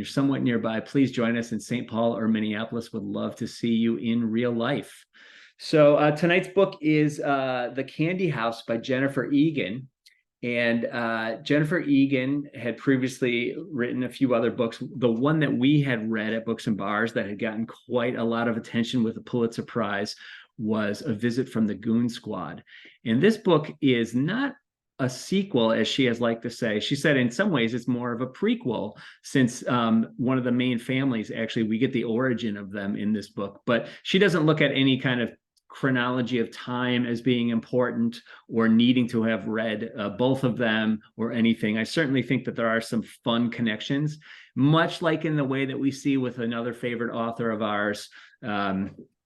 you're somewhat nearby, please join us in St. Paul or Minneapolis. Would love to see you in real life. So tonight's book is The Candy House by Jennifer Egan. And Jennifer Egan had previously written a few other books. The one that we had read at Books and Bars that had gotten quite a lot of attention with the Pulitzer Prize was A Visit from the Goon Squad. And this book is not a sequel, as she has liked to say. She said in some ways it's more of a prequel, since one of the main families, actually, we get the origin of them in this book. But she doesn't look at any kind of chronology of time as being important or needing to have read both of them or anything. I certainly think that there are some fun connections, much like in the way that we see with another favorite author of ours,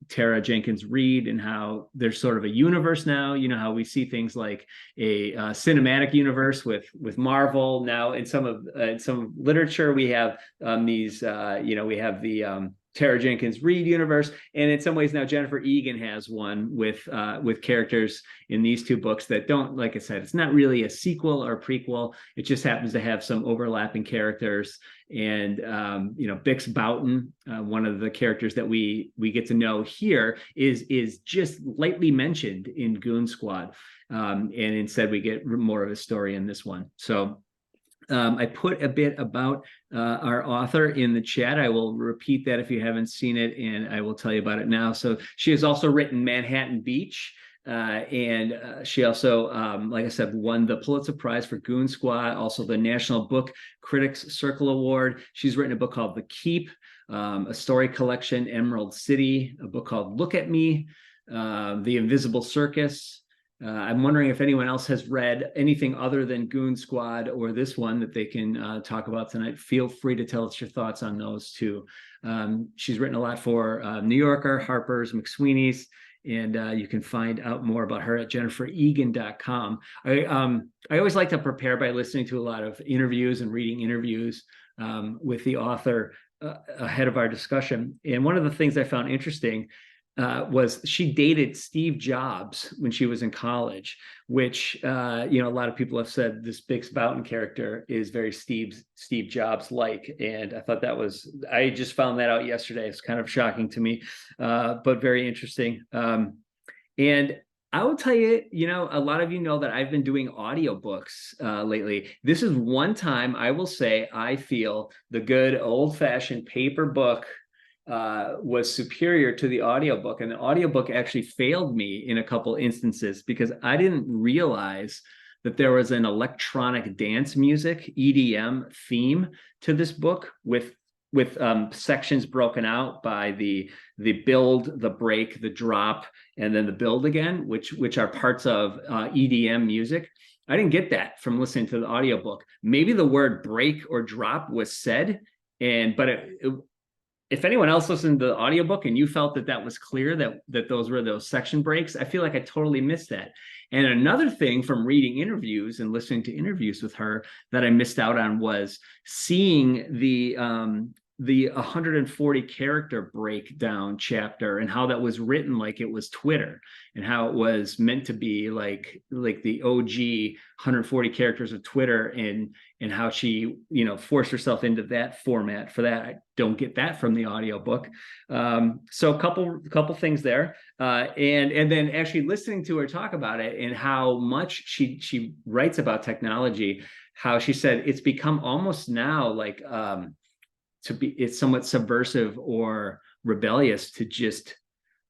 Tara Jenkins Reid, and how there's sort of a universe now. You know how we see things like a cinematic universe with Marvel. Now in some literature we have these we have the Tara Jenkins Reid universe, and in some ways now Jennifer Egan has one with characters in these two books that don't, like I said, it's not really a sequel or prequel. It just happens to have some overlapping characters. And Bix Boughton, one of the characters that we get to know here, is just lightly mentioned in Goon Squad, and instead we get more of a story in this one. So I put a bit about our author in the chat. I will repeat that if you haven't seen it, and I will tell you about it now. So she has also written Manhattan Beach, and she also, like I said, won the Pulitzer Prize for Goon Squad, also the National Book Critics Circle Award. She's written a book called The Keep, a story collection, Emerald City, a book called Look at Me, The Invisible Circus. I'm wondering if anyone else has read anything other than Goon Squad or this one that they can talk about tonight. Feel free to tell us your thoughts on those too. She's written a lot for New Yorker, Harper's, McSweeney's, and you can find out more about her at jenniferegan.com. I always like to prepare by listening to a lot of interviews and reading interviews with the author ahead of our discussion. And one of the things I found interesting was she dated Steve Jobs when she was in college, which a lot of people have said this Bix Boughton character is very Steve Jobs like, and I just found that out yesterday. It's kind of shocking to me, but very interesting. And I will tell you, a lot of you know that I've been doing audiobooks lately. This is one time I will say I feel the good old-fashioned paper book was superior to the audiobook. And the audiobook actually failed me in a couple instances because I didn't realize that there was an electronic dance music, EDM theme to this book with sections broken out by the build, the break, the drop, and then the build again, which are parts of EDM music. I didn't get that from listening to the audiobook. Maybe the word break or drop was said, but if anyone else listened to the audiobook and you felt that was clear, that those were those section breaks, I feel like I totally missed that. And another thing from reading interviews and listening to interviews with her that I missed out on was seeing the 140 character breakdown chapter and how that was written like it was Twitter, and how it was meant to be like the OG 140 characters of Twitter, and how she forced herself into that format for that. I don't get that from the audiobook. So a couple things there, and then actually listening to her talk about it and how much she writes about technology, how she said it's become almost now like it's somewhat subversive or rebellious to just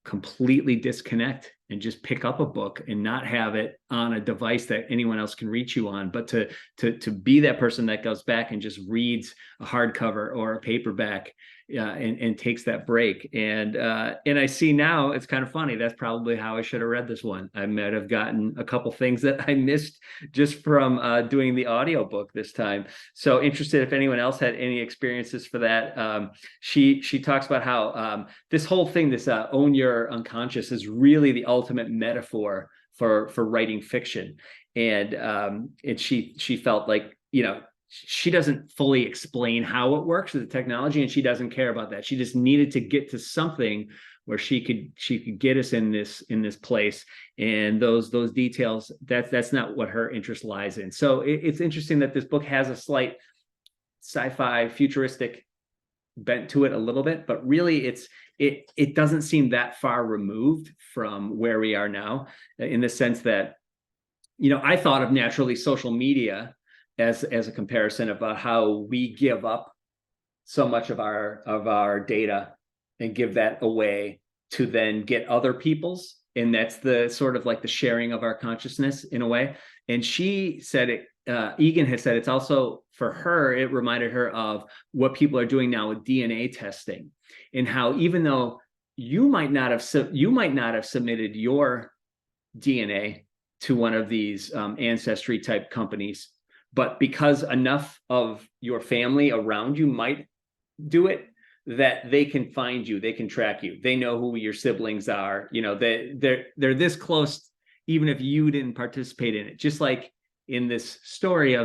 completely disconnect and just pick up a book and not have it on a device that anyone else can reach you on, but to be that person that goes back and just reads a hardcover or a paperback, and takes that break. And I see now, it's kind of funny, that's probably how I should have read this one. I might have gotten a couple things that I missed just from doing the audiobook this time. So interested if anyone else had any experiences for that. She talks about how this whole thing, this own your unconscious, is really the ultimate metaphor for writing fiction. And she felt like, she doesn't fully explain how it works with the technology, and she doesn't care about that. She just needed to get to something where she could get us in this place, and those details, that's not what her interest lies in. So it's interesting that this book has a slight sci-fi futuristic bent to it a little bit, but really it doesn't seem that far removed from where we are now, in the sense that, I thought of naturally social media as a comparison about how we give up so much of our data and give that away to then get other people's, and that's the sort of like the sharing of our consciousness in a way. And she said it, Egan has said it's also, for her, it reminded her of what people are doing now with DNA testing, and how even though you might not have submitted your DNA to one of these ancestry type companies, but because enough of your family around you might do it, that they can find you, they can track you, they know who your siblings are, they're this close, even if you didn't participate in it. Just like in these stories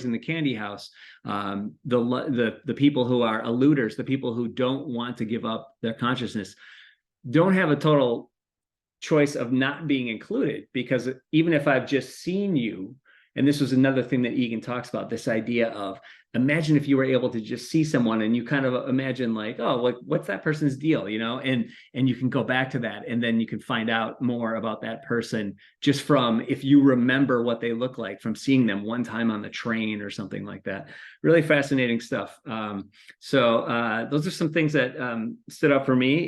in the candy house, the people who are eluders, the people who don't want to give up their consciousness, don't have a total choice of not being included, because even if I've just seen you, and this was another thing that Egan talks about, this idea of, imagine if you were able to just see someone and you kind of imagine like, oh, what's that person's deal, and you can go back to that, and then you can find out more about that person just from, if you remember what they look like from seeing them one time on the train or something like that. Really fascinating stuff. So those are some things that stood out for me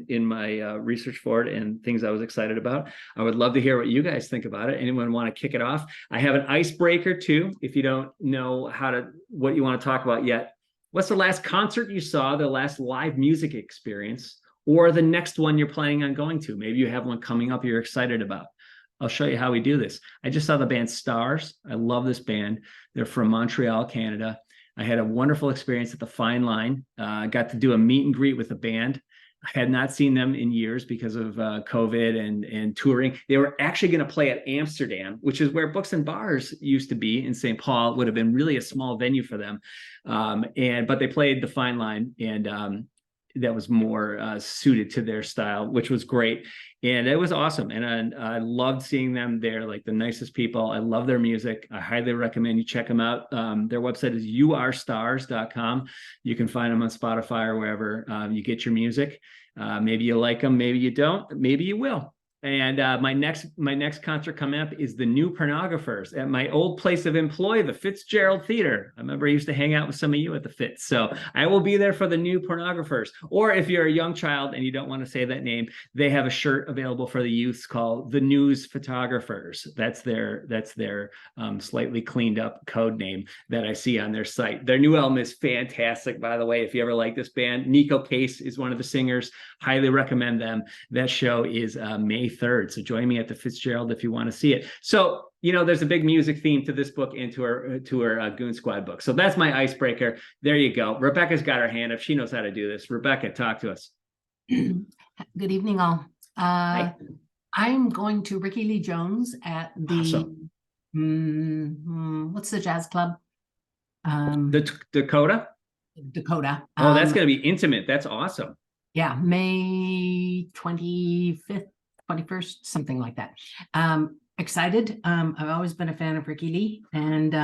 in my research for it, and things I was excited about. I would love to hear what you guys think about it. Anyone want to kick it off? I have an icebreaker too, if you don't know what you want to talk about yet. What's the last concert you saw, the last live music experience, or the next one you're planning on going to? Maybe you have one coming up you're excited about. I'll show you how we do this. I just saw the band Stars. I love this band. They're from Montreal, Canada. I had a wonderful experience at the Fine Line. I got to do a meet and greet with the band. I had not seen them in years because of COVID and touring. They were actually going to play at Amsterdam, which is where Books and Bars used to be in St. Paul. It would have been really a small venue for them. But they played the Fine Line, and that was more suited to their style, which was great. And it was awesome. And I loved seeing them. They're like the nicest people. I love their music. I highly recommend you check them out. Their website is yourstars.com. You can find them on Spotify or wherever you get your music. Maybe you like them, maybe you don't, maybe you will. And my next concert coming up is the New Pornographers at my old place of employ, the Fitzgerald Theater. I remember I used to hang out with some of you at the Fitz. So I will be there for the New Pornographers. Or if you're a young child and you don't want to say that name, they have a shirt available for the youth called the News Photographers. That's their slightly cleaned up code name that I see on their site. Their new album is fantastic, by the way. If you ever like this band, Nico Case is one of the singers. Highly recommend them. That show is May 3rd. So join me at the Fitzgerald if you want to see it. So, there's a big music theme to this book and to her Goon Squad book. So that's my icebreaker. There you go. Rebecca's got her hand up. She knows how to do this. Rebecca, talk to us. Good evening, all. Hi. I'm going to Ricky Lee Jones at the, Awesome. What's the jazz club? The Dakota? Dakota. Oh, that's going to be intimate. That's awesome. Yeah, May 25th, 21st, something like that. Excited. I've always been a fan of Ricky Lee, and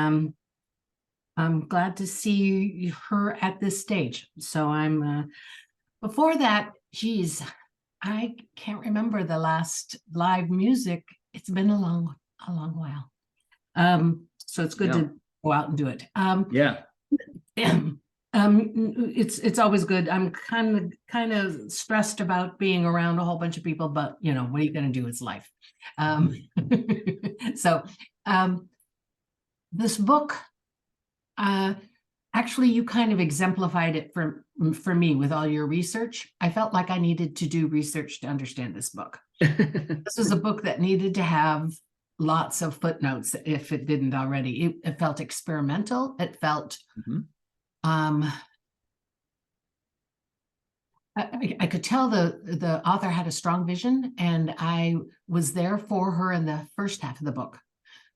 I'm glad to see her at this stage. So I'm, before that, geez, I can't remember the last live music. It's been a long while. So it's good to go out and do it. Yeah. It's always good. I'm kind of stressed about being around a whole bunch of people, but what are you going to do? It's life. So this book, actually, you kind of exemplified it for me with all your research. I felt like I needed to do research to understand this book. This was a book that needed to have lots of footnotes if it didn't already. It felt experimental. It felt I could tell the author had a strong vision, and I was there for her in the first half of the book.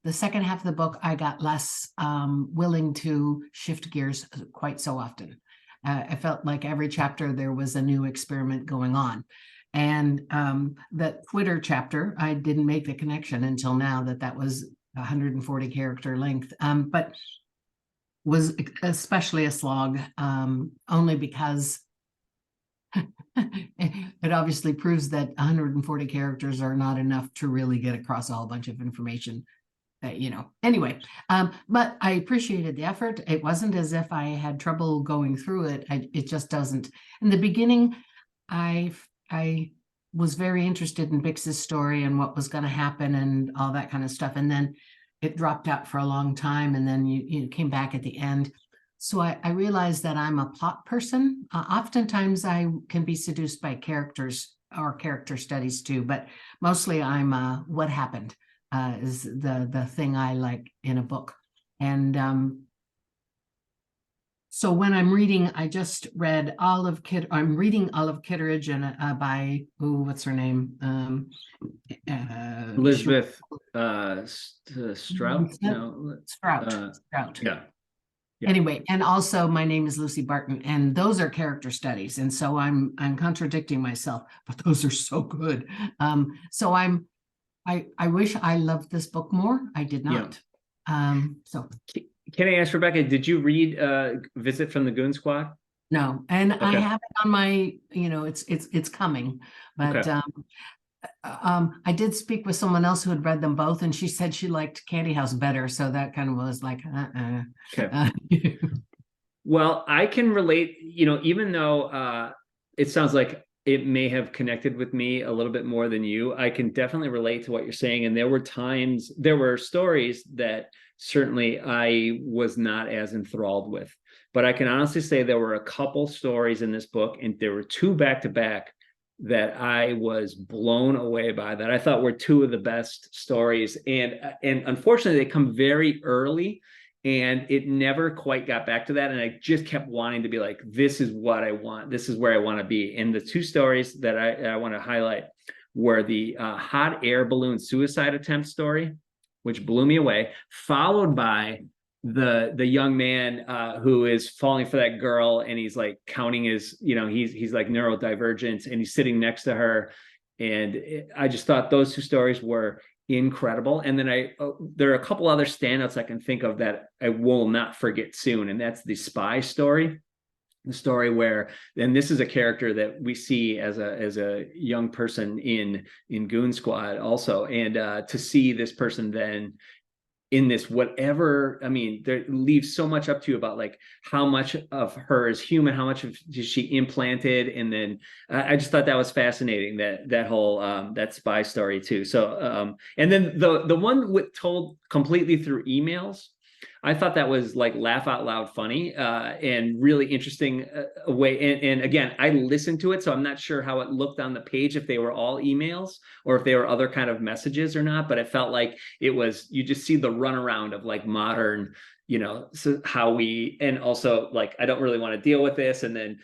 The second half of the book, I got less willing to shift gears quite so often. I felt like every chapter there was a new experiment going on. And that Twitter chapter, I didn't make the connection until now that was 140 character length. But was especially a slog, only because it obviously proves that 140 characters are not enough to really get across a whole bunch of information. Anyway, but I appreciated the effort. It wasn't as if I had trouble going through it. It just doesn't. In the beginning, I was very interested in Bix's story and what was going to happen and all that kind of stuff. And then it dropped out for a long time, and then you came back at the end. So I realized that I'm a plot person. Oftentimes I can be seduced by characters or character studies too, but mostly I'm what happened is the thing I like in a book. And so when I'm reading, I just read I'm reading Olive Kitteridge and by, what's her name? Elizabeth Strout? No, Strout. yeah. Yeah. Anyway, and also My Name is Lucy Barton, and those are character studies, and so I'm contradicting myself, but those are so good. So I wish I loved this book more. I did not. So can I ask, Rebecca, did you read Visit from the Goon Squad? no, and Okay. I have it on my, it's coming, but Okay. I did speak with someone else who had read them both, and she said she liked Candy House better. So that kind of was like, Okay. Well, I can relate, even though it sounds like it may have connected with me a little bit more than you, I can definitely relate to what you're saying. And there were stories that certainly I was not as enthralled with. But I can honestly say there were a couple stories in this book, and there were two back to back that I was blown away by, that I thought were two of the best stories. And unfortunately, they come very early, and it never quite got back to that. And I just kept wanting to be like, this is what I want. This is where I want to be. And the two stories that I want to highlight were the hot air balloon suicide attempt story, which blew me away, followed by the young man who is falling for that girl, and he's like counting his, he's like neurodivergent, and he's sitting next to her. And I just thought those two stories were incredible. And then there are a couple other standouts I can think of that I will not forget soon, and that's the spy story. The story where, and this is a character that we see as a young person in Goon Squad also, and to see this person then in this whatever, I mean, there leaves so much up to you about like how much of her is human, how much of she implanted. And then I just thought that was fascinating, that whole that spy story too. So and then the one told completely through emails, I thought that was like laugh out loud funny and really interesting way. And again, I listened to it, so I'm not sure how it looked on the page, if they were all emails or if they were other kind of messages or not. But it felt like it was, you just see the runaround of like modern, so how we, and also like, I don't really want to deal with this. And then,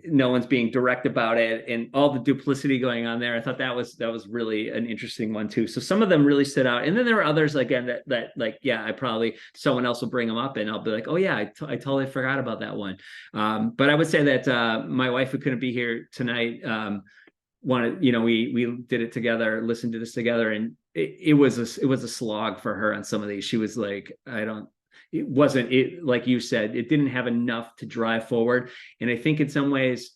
no one's being direct about it, and all the duplicity going on there. I thought that was really an interesting one too. So some of them really stood out. And then there were others, again, that like, yeah, I probably, someone else will bring them up and I'll be like, oh yeah, I totally forgot about that one. But I would say that my wife, who couldn't be here tonight, wanted, we did it together, listened to this together, and it was a slog for her on some of these. She was like, it wasn't, like you said, it didn't have enough to drive forward. And I think in some ways,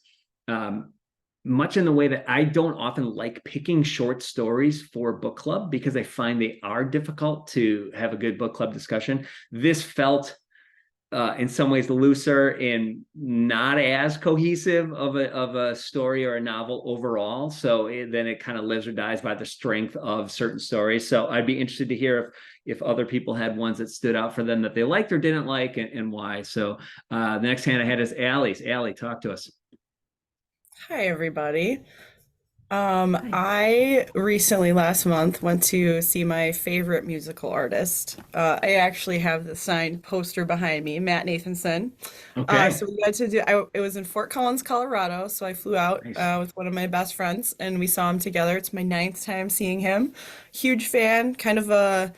much in the way that I don't often like picking short stories for book club, because I find they are difficult to have a good book club discussion. This felt in some ways looser and not as cohesive of a story or a novel overall. So then it kind of lives or dies by the strength of certain stories. So I'd be interested to hear if other people had ones that stood out for them that they liked or didn't like, and why. So the next hand I had is Allie's. Allie, talk to us. Hi, everybody. I recently, last month, went to see my favorite musical artist. I actually have the signed poster behind me, Matt Nathanson. Okay. So we got to it was in Fort Collins, Colorado. So I flew out Nice. with one of my best friends, and we saw him together. It's my ninth time seeing him. Huge fan, kind of a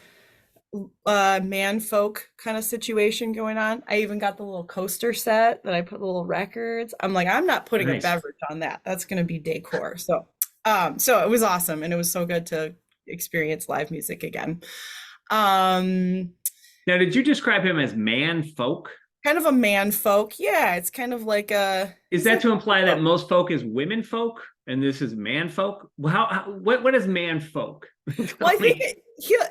man folk kind of situation going on. I even got the little coaster set that I put little records. I'm like, I'm not putting a Nice. beverage on that. That's going to be decor. So it was awesome, and it was so good to experience live music again. Um, Now, did you describe him as man folk? Kind of a man folk. Yeah, it's kind of like a. Is that to imply that most folk is women folk and this is man folk? What is man folk? Well, I think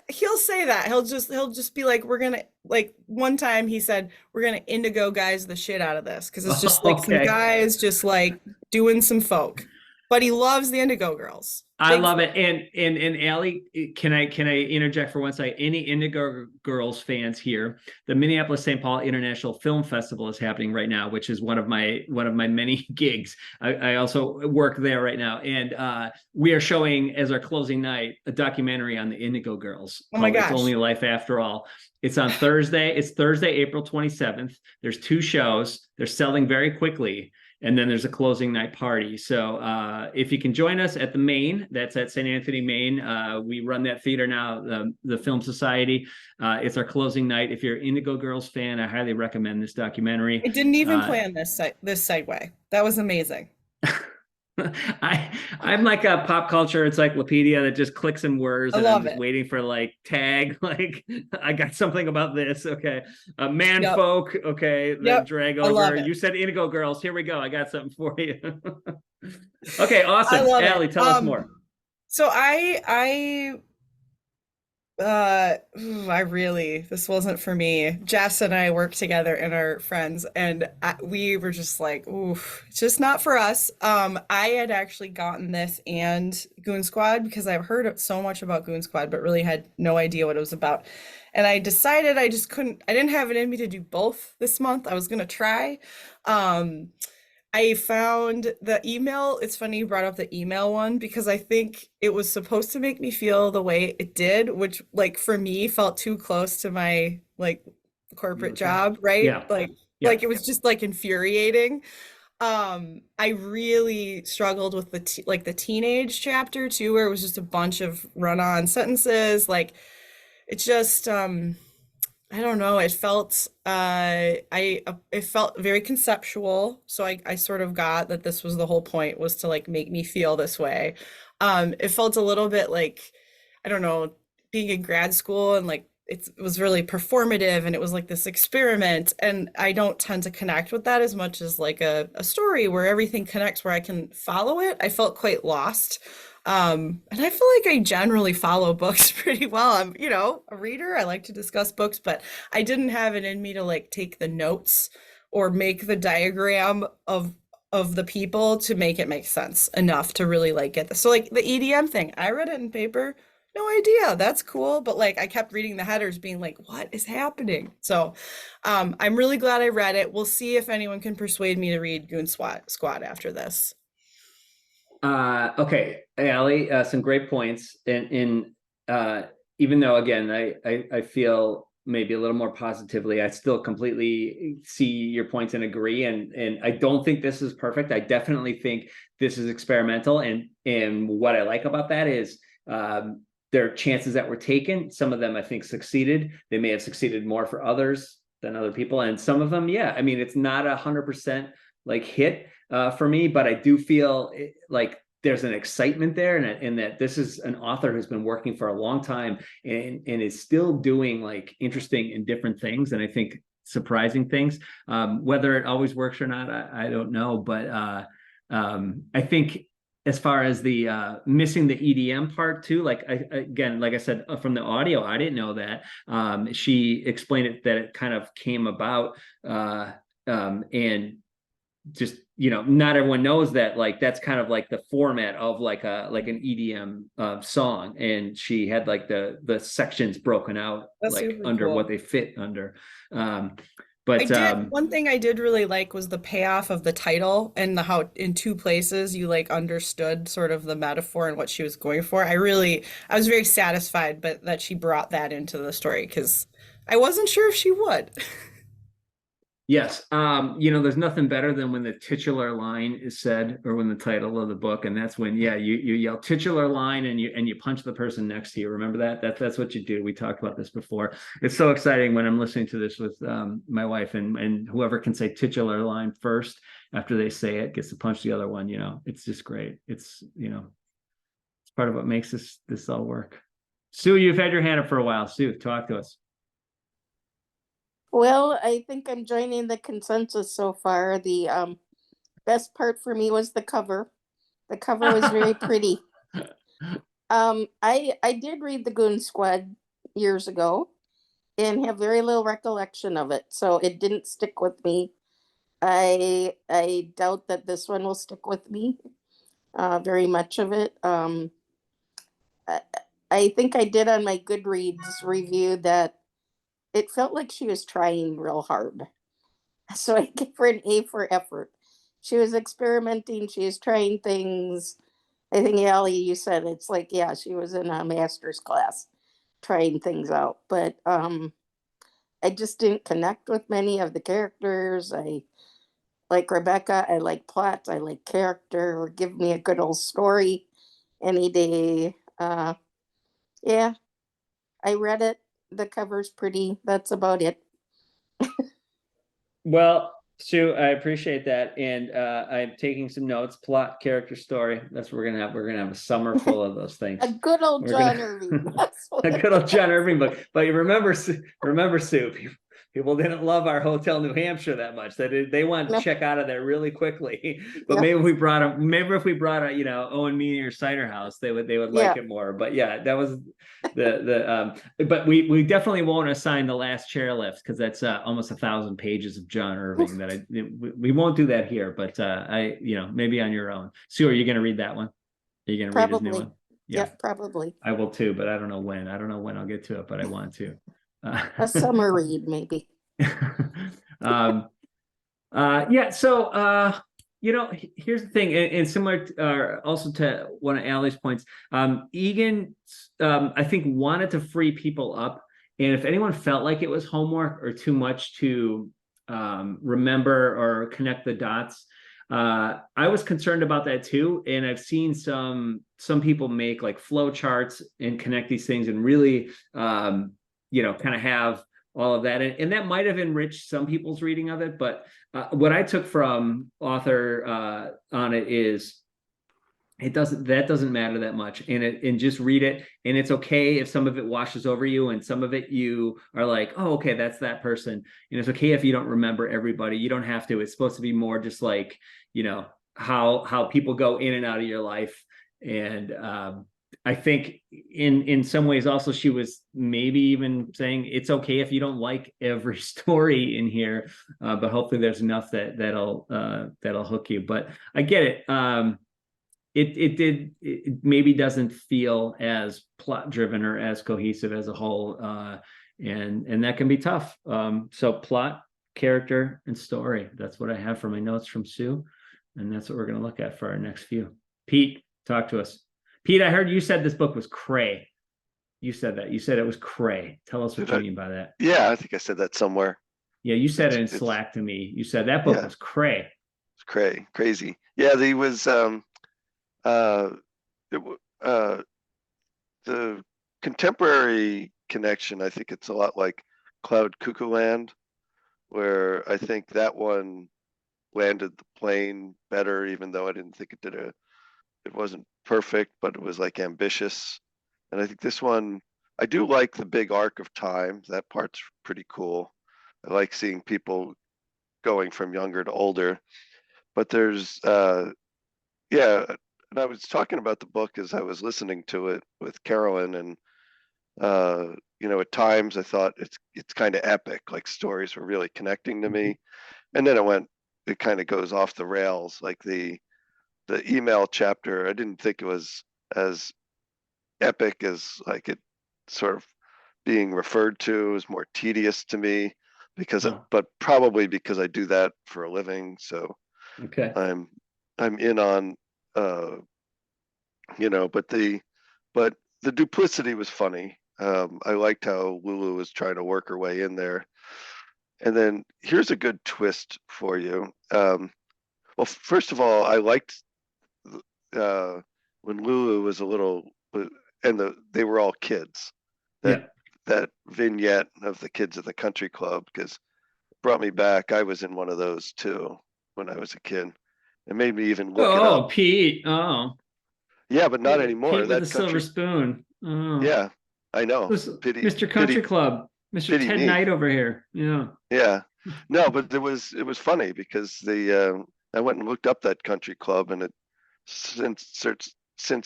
he'll say that. He'll just be like, we're gonna, like, one time he said we're gonna indigo guys the shit out of this because it's just like some guys just like doing some folk. But he loves the Indigo Girls. I love it. And Allie, can I interject for one second? Any Indigo Girls fans here? The Minneapolis St. Paul International Film Festival is happening right now, which is one of my many gigs. I also work there right now, and we are showing as our closing night a documentary on the Indigo Girls. Oh my gosh! It's Only Life After All. It's on Thursday. It's Thursday, April 27th. There's 2 shows. They're selling very quickly. And then there's a closing night party. So if you can join us at the Maine, that's at St. Anthony, Maine. We run that theater now, the Film Society. It's our closing night. If you're an Indigo Girls fan, I highly recommend this documentary. I didn't even plan this segue. That was amazing. I'm like a pop culture encyclopedia that just clicks in words, and I'm just waiting for like tag, like I got something about this. Okay, man folk. Okay, then drag over. You said Indigo Girls. Here we go. I got something for you. Okay, awesome. Allie, tell us more. So this wasn't for me. Jess and I work together and are friends, and we were just like, oof, it's just not for us. I had actually gotten this and Goon Squad because I've heard so much about Goon Squad, but really had no idea what it was about. And I decided I didn't have it in me to do both this month. I was gonna try. I found the email. It's funny you brought up the email one because I think it was supposed to make me feel the way it did, which like for me felt too close to my like corporate job, right? Yeah. Like it was just like infuriating. I really struggled with the teenage chapter too, where it was just a bunch of run-on sentences. Like it just I don't know. It felt it felt very conceptual. So I sort of got that this was the whole point, was to like make me feel this way. It felt a little bit like, I don't know, being in grad school and like it was really performative and it was like this experiment. And I don't tend to connect with that as much as like a story where everything connects, where I can follow it. I felt quite lost. And I feel like I generally follow books pretty well. I'm, a reader. I like to discuss books, but I didn't have it in me to like take the notes or make the diagram of the people to make it make sense enough to really like get this. So like the EDM thing, I read it in paper, no idea. That's cool. But like I kept reading the headers being like, what is happening? So I'm really glad I read it. We'll see if anyone can persuade me to read Goon Squad after this. Okay, Allie, some great points. And even though, again, I feel maybe a little more positively, I still completely see your points and agree. And I don't think this is perfect. I definitely think this is experimental. And what I like about that is there are chances that were taken. Some of them, I think, succeeded. They may have succeeded more for others than other people. And some of them, yeah, I mean, it's not 100% like hit for me, but I do feel like there's an excitement there, and that this is an author who's been working for a long time and is still doing like interesting and different things, and I think surprising things. Whether it always works or not, I don't know, but I think as far as the missing the EDM part too, like I said, from the audio, I didn't know that. She explained it that it kind of came about and just, not everyone knows that, like, that's kind of like the format of like an EDM song. And she had like the sections broken out, that's like under cool. What they fit under. But one thing I did really like was the payoff of the title and how in 2 places you like understood sort of the metaphor and what she was going for. I was very satisfied, but that she brought that into the story because I wasn't sure if she would. Yes. There's nothing better than when the titular line is said, or when the title of the book, and that's when, you yell titular line and you punch the person next to you. Remember that? That's what you do. We talked about this before. It's so exciting when I'm listening to this with my wife, and whoever can say titular line first after they say it gets to punch the other one. It's just great. It's part of what makes this all work. Sue, you've had your hand up for a while. Sue, talk to us. Well, I think I'm joining the consensus so far. The best part for me was the cover. The cover was very pretty. I did read the Goon Squad years ago and have very little recollection of it, so it didn't stick with me. I doubt that this one will stick with me. Very much of it. I, I think I did on my Goodreads review that it felt like she was trying real hard. So I give her an A for effort. She was experimenting, she was trying things. I think, Allie, you said it's like, yeah, she was in a master's class trying things out. But I just didn't connect with many of the characters. I like Rebecca, I like plot, I like character. Give me a good old story any day. Yeah, I read it. The cover's pretty. That's about it. Well, Sue, I appreciate that, and I'm taking some notes. Plot, character, story. That's what we're gonna have. We're gonna have a summer full of those things. A good old We're John gonna- Irving. That's A what good old John Irving book. But you remember, Sue, people didn't love our Hotel New Hampshire that much. They wanted to No. check out of there really quickly. But Yeah. maybe if we brought a, Owen Meany or Cider House, they would like Yeah. it more. But yeah, that was but we definitely won't assign the last chairlift because that's almost 1,000 pages of John Irving that we won't do that here. But maybe on your own. Sue, are you going to read that one? Are you going to read his new Probably. one? Yeah, probably. I will too, but I don't know when. I don't know when I'll get to it, but I want to. A summer read, maybe. Yeah. So, here's the thing, and similar also to one of Allie's points, Egan, I think wanted to free people up, and if anyone felt like it was homework or too much to remember or connect the dots, I was concerned about that too, and I've seen some people make like flow charts and connect these things and really kind of have all of that, and that might have enriched some people's reading of it. But what I took from author on it is that doesn't matter that much, and just read it, and it's okay if some of it washes over you and some of it you are like, oh, okay, that's that person, and it's okay if you don't remember everybody. You don't have to. It's supposed to be more just like how people go in and out of your life. And I think in some ways also she was maybe even saying it's okay if you don't like every story in here, but hopefully there's enough that'll hook you. But I get it. It maybe doesn't feel as plot driven or as cohesive as a whole, and that can be tough. So plot, character, and story. That's what I have for my notes from Sue, and that's what we're going to look at for our next few. Pete, talk to us. Pete, I heard you said this book was cray. You said that. You said it was cray. Tell us what you mean by that. Yeah, I think I said that somewhere. Yeah, you said it in Slack to me. You said that book was cray. It's crazy. Yeah, the contemporary connection, I think it's a lot like Cloud Cuckoo Land, where I think that one landed the plane better, even though I didn't think it wasn't perfect, but it was like ambitious. And I think this one, I do like the big arc of time. That part's pretty cool. I like seeing people going from younger to older. But there's and I was talking about the book as I was listening to it with Carolyn, and at times I thought it's kind of epic, like stories were really connecting to me. And then it kind of goes off the rails, like the email chapter. I didn't think it was as epic as like it sort of being referred to. It was more tedious to me but probably because I do that for a living. So okay, I'm in on but the duplicity was funny. I liked how Lulu was trying to work her way in there. And then here's a good twist for you. Well, first of all, I liked when Lulu was a little, and they were all kids. That vignette of the kids at the country club, because it brought me back. I was in one of those too when I was a kid. It made me even look it up. Oh, Pete. Oh. Yeah, but not anymore. Pete with the silver spoon. Oh. Yeah, I know. Mr. Country Club. Mr. Pretty Ted neat. Knight over here. Yeah. Yeah. No, but it was funny because I went and looked up that country club, and it since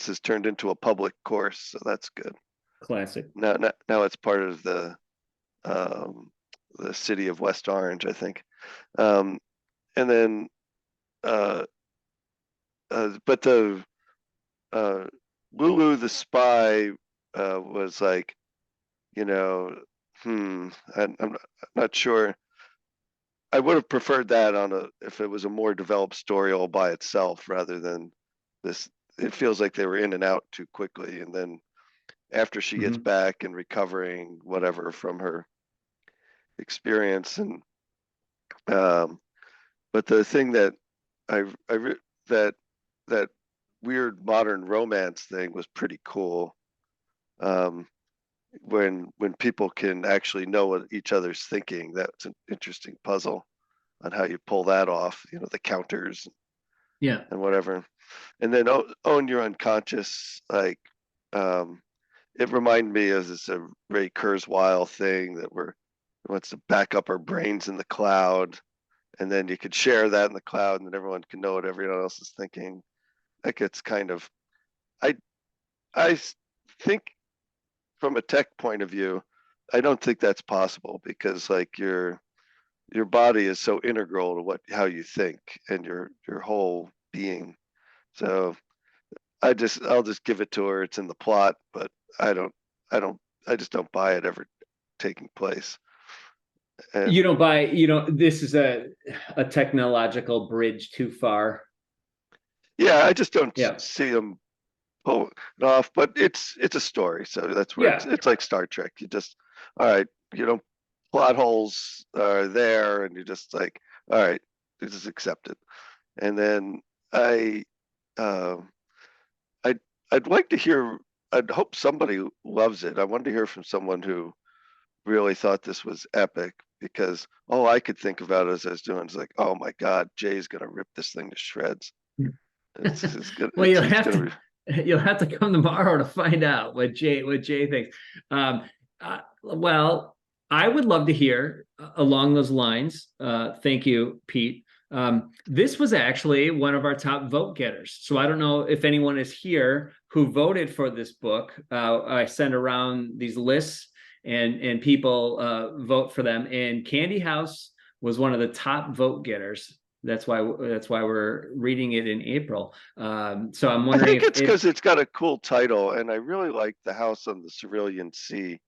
has turned into a public course, so that's good. Classic. Now it's part of the city of West Orange, I think. And then but the Lulu the Spy was like, I'm not sure. I would have preferred that if it was a more developed story all by itself rather than this. It feels like they were in and out too quickly, and then after she gets back and recovering whatever from her experience, and but the thing that that weird modern romance thing was pretty cool. When people can actually know what each other's thinking, that's an interesting puzzle on how you pull that off, the counters Yeah. and whatever. And then own your unconscious, like it reminded me of this Ray Kurzweil thing that wants to back up our brains in the cloud, and then you could share that in the cloud, and then everyone can know what everyone else is thinking. Like it's kind of, I think from a tech point of view, I don't think that's possible because like your body is so integral to how you think and your whole being. So I'll just give it to her. It's in the plot, but I just don't buy it ever taking place. And You don't buy, this is a technological bridge too far. yeah, I just don't Yeah. see them pull it off, but it's a story. So that's where it's like Star Trek. You just, all right, plot holes are there, and you're just like, all right, this is accepted. And then I'd like to hear. I'd hope somebody loves it. I wanted to hear from someone who really thought this was epic, because all I could think about as I was doing is like, oh my God, Jay's gonna rip this thing to shreds. Well, you'll have to come tomorrow to find out what Jay thinks. Well, I would love to hear along those lines. Thank you, Pete. This was actually one of our top vote getters. So I don't know if anyone is here who voted for this book. I sent around these lists, and people vote for them. And Candy House was one of the top vote getters. That's why we're reading it in April. So I'm wondering. I think it's because it's got a cool title, and I really like The House on the Cerulean Sea,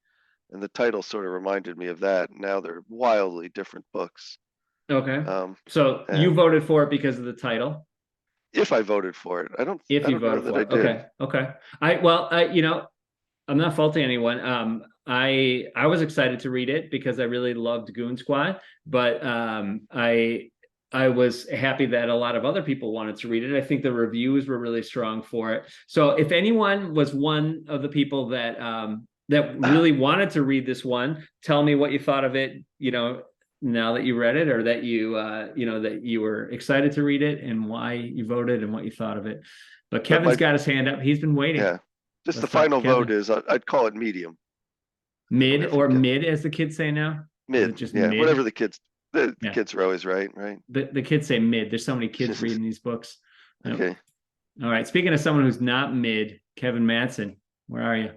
and the title sort of reminded me of that. Now they're wildly different books. Okay. So you voted for it because of the title? If I voted for it, I don't. If you voted for it, okay. I'm not faulting anyone. I was excited to read it because I really loved Goon Squad, but I was happy that a lot of other people wanted to read it. I think the reviews were really strong for it. So if anyone was one of the people that really wanted to read this one, tell me what you thought of it, now that you read it, or that that you were excited to read it, and why you voted and what you thought of it. But Kevin's got his hand up. He's been waiting. Yeah. Just the final vote is, I'd call it medium. Mid, or mid, as the kids say now? Mid, just mid? Whatever the kids are always right? The kids say mid. There's so many kids reading these books. Okay. All right. Speaking of someone who's not mid, Kevin Matson, where are you?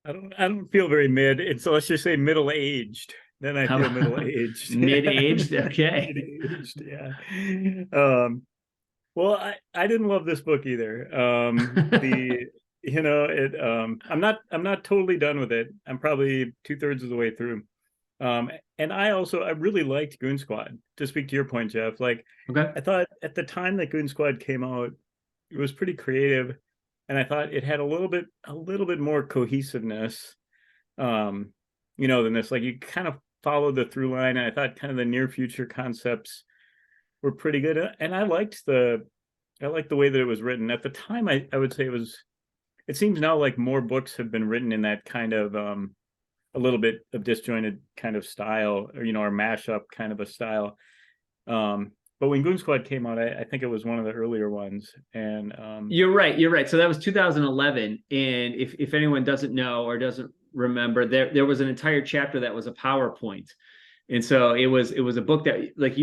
I don't feel very mid, and so let's just say middle-aged. Then I feel middle-aged. Mid-aged, okay. Mid-aged, yeah. Well, I didn't love this book either. I'm not totally done with it. I'm probably 2/3 of the way through. And I really liked Goon Squad, to speak to your point, Jeff. Like, okay. I thought at the time that Goon Squad came out, it was pretty creative, and I thought it had a little bit more cohesiveness, than this. Like, you kind of followed the through line, and I thought kind of the near future concepts were pretty good. And I liked the way that it was written. At the time, I would say it seems now like more books have been written in that kind of a little bit of disjointed kind of style, or or mashup kind of a style. But when Goon Squad came out, I think it was one of the earlier ones. And You're right. So that was 2011. And if anyone doesn't know or doesn't remember, there was an entire chapter that was a PowerPoint. And so it was a book that, like,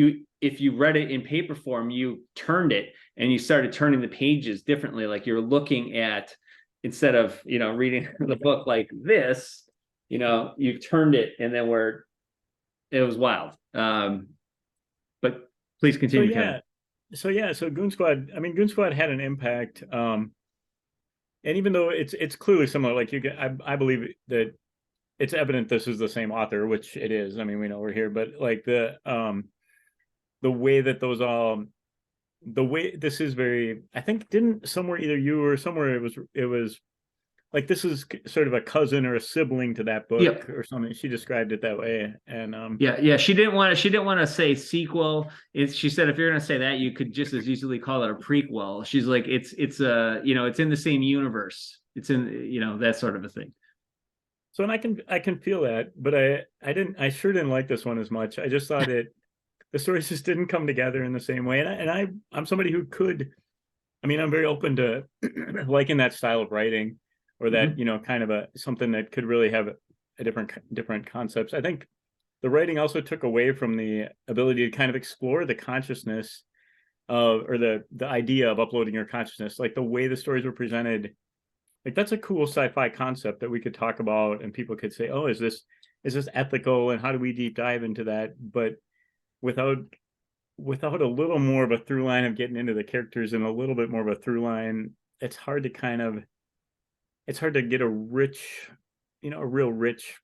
if you read it in paper form, you turned it and you started turning the pages differently. Like you're looking at, instead of, reading the book like this, you turned it, and then it was wild. But please continue, Kevin. So Goon Squad, I mean, Goon Squad had an impact. And even though it's clearly similar, like I believe that it's evident this is the same author, which it is. I mean, we know we're here, but like the way that the way this is very, I think, didn't somewhere, either you or somewhere, it was like, this is sort of a cousin or a sibling to that book or something. She described it that way. And yeah, she didn't want to say sequel. She said, if you're going to say that, you could just as easily call it a prequel. She's like, it's it's in the same universe. It's in, that sort of a thing. So, and I can feel that, but I sure didn't like this one as much. I just thought the stories just didn't come together in the same way. And I'm somebody who could, I mean, I'm very open to liking that style of writing, or that, kind of something that could really have a different concepts. I think the writing also took away from the ability to kind of explore the consciousness or the idea of uploading your consciousness, like the way the stories were presented. Like, that's a cool sci-fi concept that we could talk about, and people could say, oh, is this ethical, and how do we deep dive into that? But without a little more of a through line of getting into the characters, and a little bit more of a through line, it's hard to get a real rich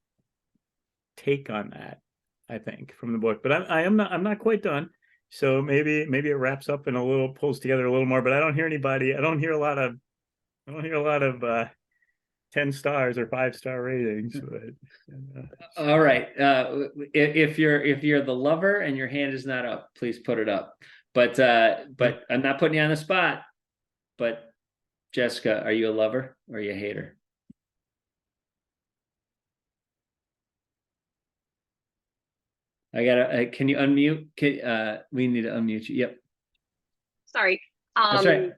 take on that, I think, from the book. But I'm not quite done. So maybe it wraps up and pulls together a little more, but I don't hear a lot of 10 stars or 5-star ratings. But, all right. If you're the lover and your hand is not up, please put it up. But I'm not putting you on the spot. But Jessica, are you a lover or are you a hater? Can you unmute? We need to unmute you. Yep. Sorry. That's right.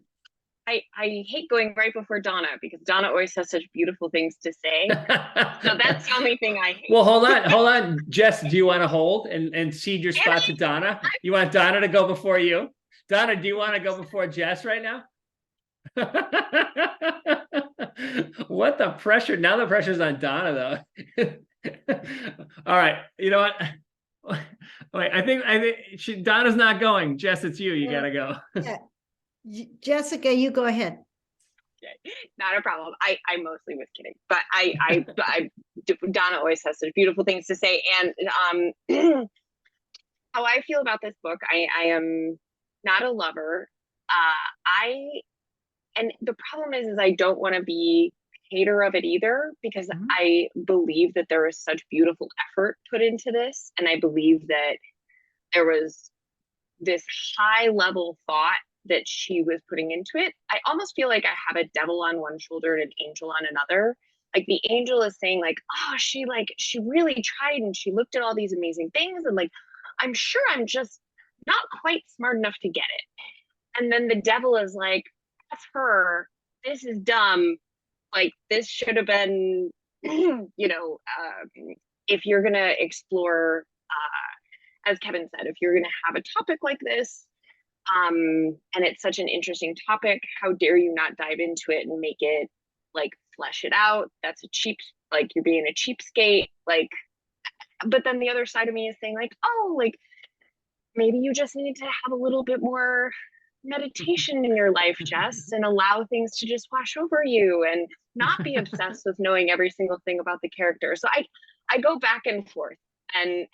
I hate going right before Donna, because Donna always has such beautiful things to say. So that's the only thing I hate. Well, hold on. Jess, do you want to hold and cede your spot to Donna? You want Donna to go before you? Donna, do you want to go before Jess right now? What the pressure? Now the pressure's on Donna, though. All right. You know what? Wait, I think Donna's not going. Jess, it's you. You gotta go. Yeah. Jessica, you go ahead. Okay, not a problem. I mostly was kidding, but Donna always has such beautiful things to say. And how I feel about this book, I am not a lover. And the problem is I don't want to be a hater of it either, because I believe that there was such beautiful effort put into this, and I believe that there was this high level thought that she was putting into it. I almost feel like I have a devil on one shoulder and an angel on another. Like, the angel is saying, like, oh, she really tried, and she looked at all these amazing things, and like, I'm sure I'm just not quite smart enough to get it. And then the devil is like, that's her, this is dumb, like, this should have been, if you're gonna explore, as Kevin said, if you're gonna have a topic like this, and it's such an interesting topic, how dare you not dive into it and make it, like, flesh it out? That's you're being a cheapskate. Like, but then the other side of me is saying, like, oh, like, maybe you just need to have a little bit more meditation in your life, Jess, and allow things to just wash over you, and not be obsessed with knowing every single thing about the character. So I go back and forth, and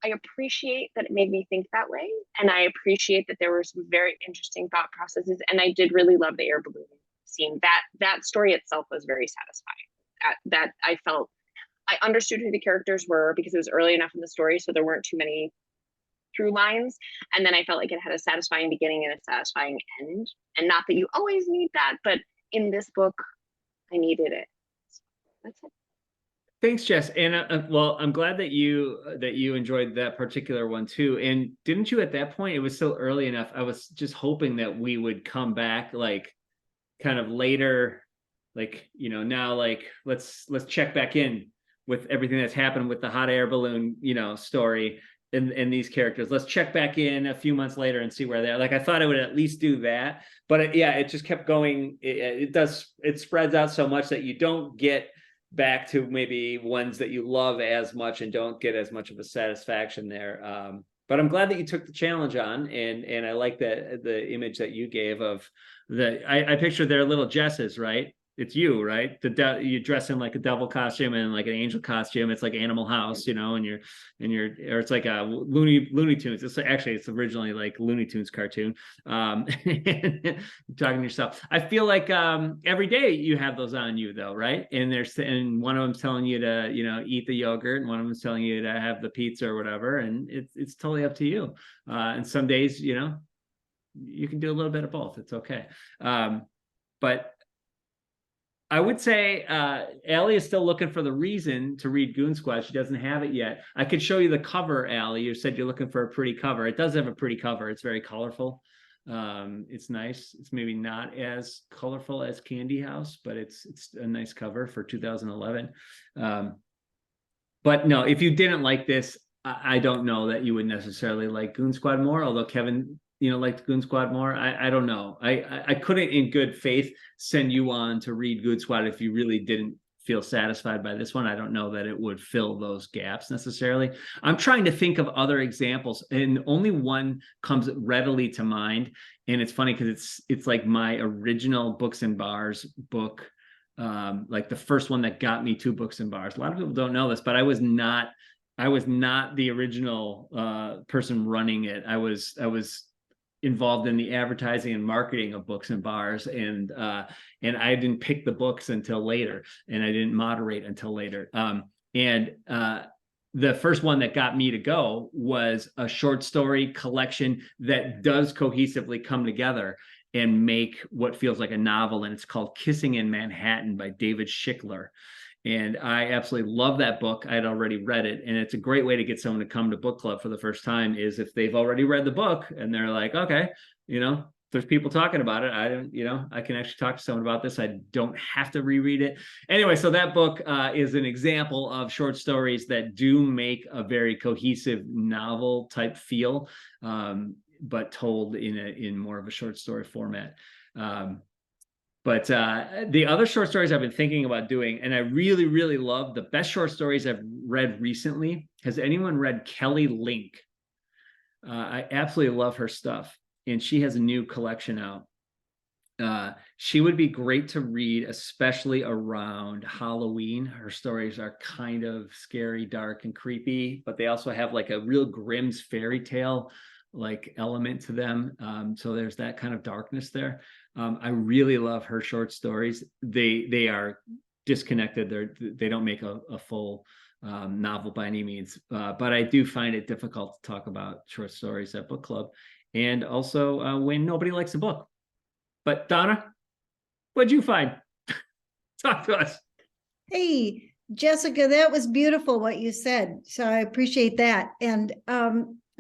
I appreciate that it made me think that way, and I appreciate that there were some very interesting thought processes, and I did really love the air balloon scene. That story itself was very satisfying. That I felt I understood who the characters were, because it was early enough in the story, so there weren't too many through lines, and then I felt like it had a satisfying beginning and a satisfying end. And not that you always need that, but in this book, I needed it. So that's it. Thanks, Jess. And well, I'm glad that you enjoyed that particular one too. And didn't you, at that point, it was still early enough, I was just hoping that we would come back, like, kind of later like, you know, now like let's check back in with everything that's happened with the hot air balloon, you know, story and these characters. Let's check back in a few months later and see where they're. Like I thought I would at least do that, but it just kept going. It spreads out so much that you don't get back to maybe ones that you love as much and don't get as much of a satisfaction there. But I'm glad that you took the challenge on, and I like the image that you gave of I picture their little Jesses, right? It's you, right? You dress in like a devil costume and like an angel costume. It's like Animal House, you know, and or it's like a Looney Tunes. It's originally like Looney Tunes cartoon. Talking to yourself. I feel like every day you have those on you though, right? And one of them's telling you to, you know, eat the yogurt, and one of them's telling you to have the pizza or whatever, and it's totally up to you. And some days, you know, you can do a little bit of both. It's okay. But I would say Allie is still looking for the reason to read Goon Squad. She doesn't have it yet. I could show you the cover, Allie. You said you're looking for a pretty cover. It does have a pretty cover. It's very colorful. It's nice. It's maybe not as colorful as Candy House, but it's a nice cover for 2011. But no, if you didn't like this, I don't know that you would necessarily like Goon Squad more, although Kevin, you know, liked Goon Squad more. I don't know. I couldn't in good faith send you on to read Goon Squad if you really didn't feel satisfied by this one. I don't know that it would fill those gaps necessarily. I'm trying to think of other examples, and only one comes readily to mind. And it's funny because it's like my original Books and Bars book, like the first one that got me to Books and Bars. A lot of people don't know this, but I was not the original person running it. I was involved in the advertising and marketing of Books and Bars, and I didn't pick the books until later, and I didn't moderate until later. The first one that got me to go was a short story collection that does cohesively come together and make what feels like a novel, and it's called Kissing in Manhattan by David Schickler. And I absolutely love that book. I had already read it, and it's a great way to get someone to come to book club for the first time is if they've already read the book and they're like, okay, you know, there's people talking about it. I can actually talk to someone about this. I don't have to reread it. Anyway, so that book is an example of short stories that do make a very cohesive novel type feel, but told in more of a short story format. But the other short stories I've been thinking about doing, and I really, really love the best short stories I've read recently. Has anyone read Kelly Link? I absolutely love her stuff, and she has a new collection out. She would be great to read, especially around Halloween. Her stories are kind of scary, dark, and creepy, but they also have like a real Grimm's fairy tale like element to them. So there's that kind of darkness there. I really love her short stories. They are disconnected. They don't make a full novel by any means, but I do find it difficult to talk about short stories at book club, and also when nobody likes a book. But Donna, what'd you find? Talk to us. Hey, Jessica, that was beautiful what you said. So I appreciate that. And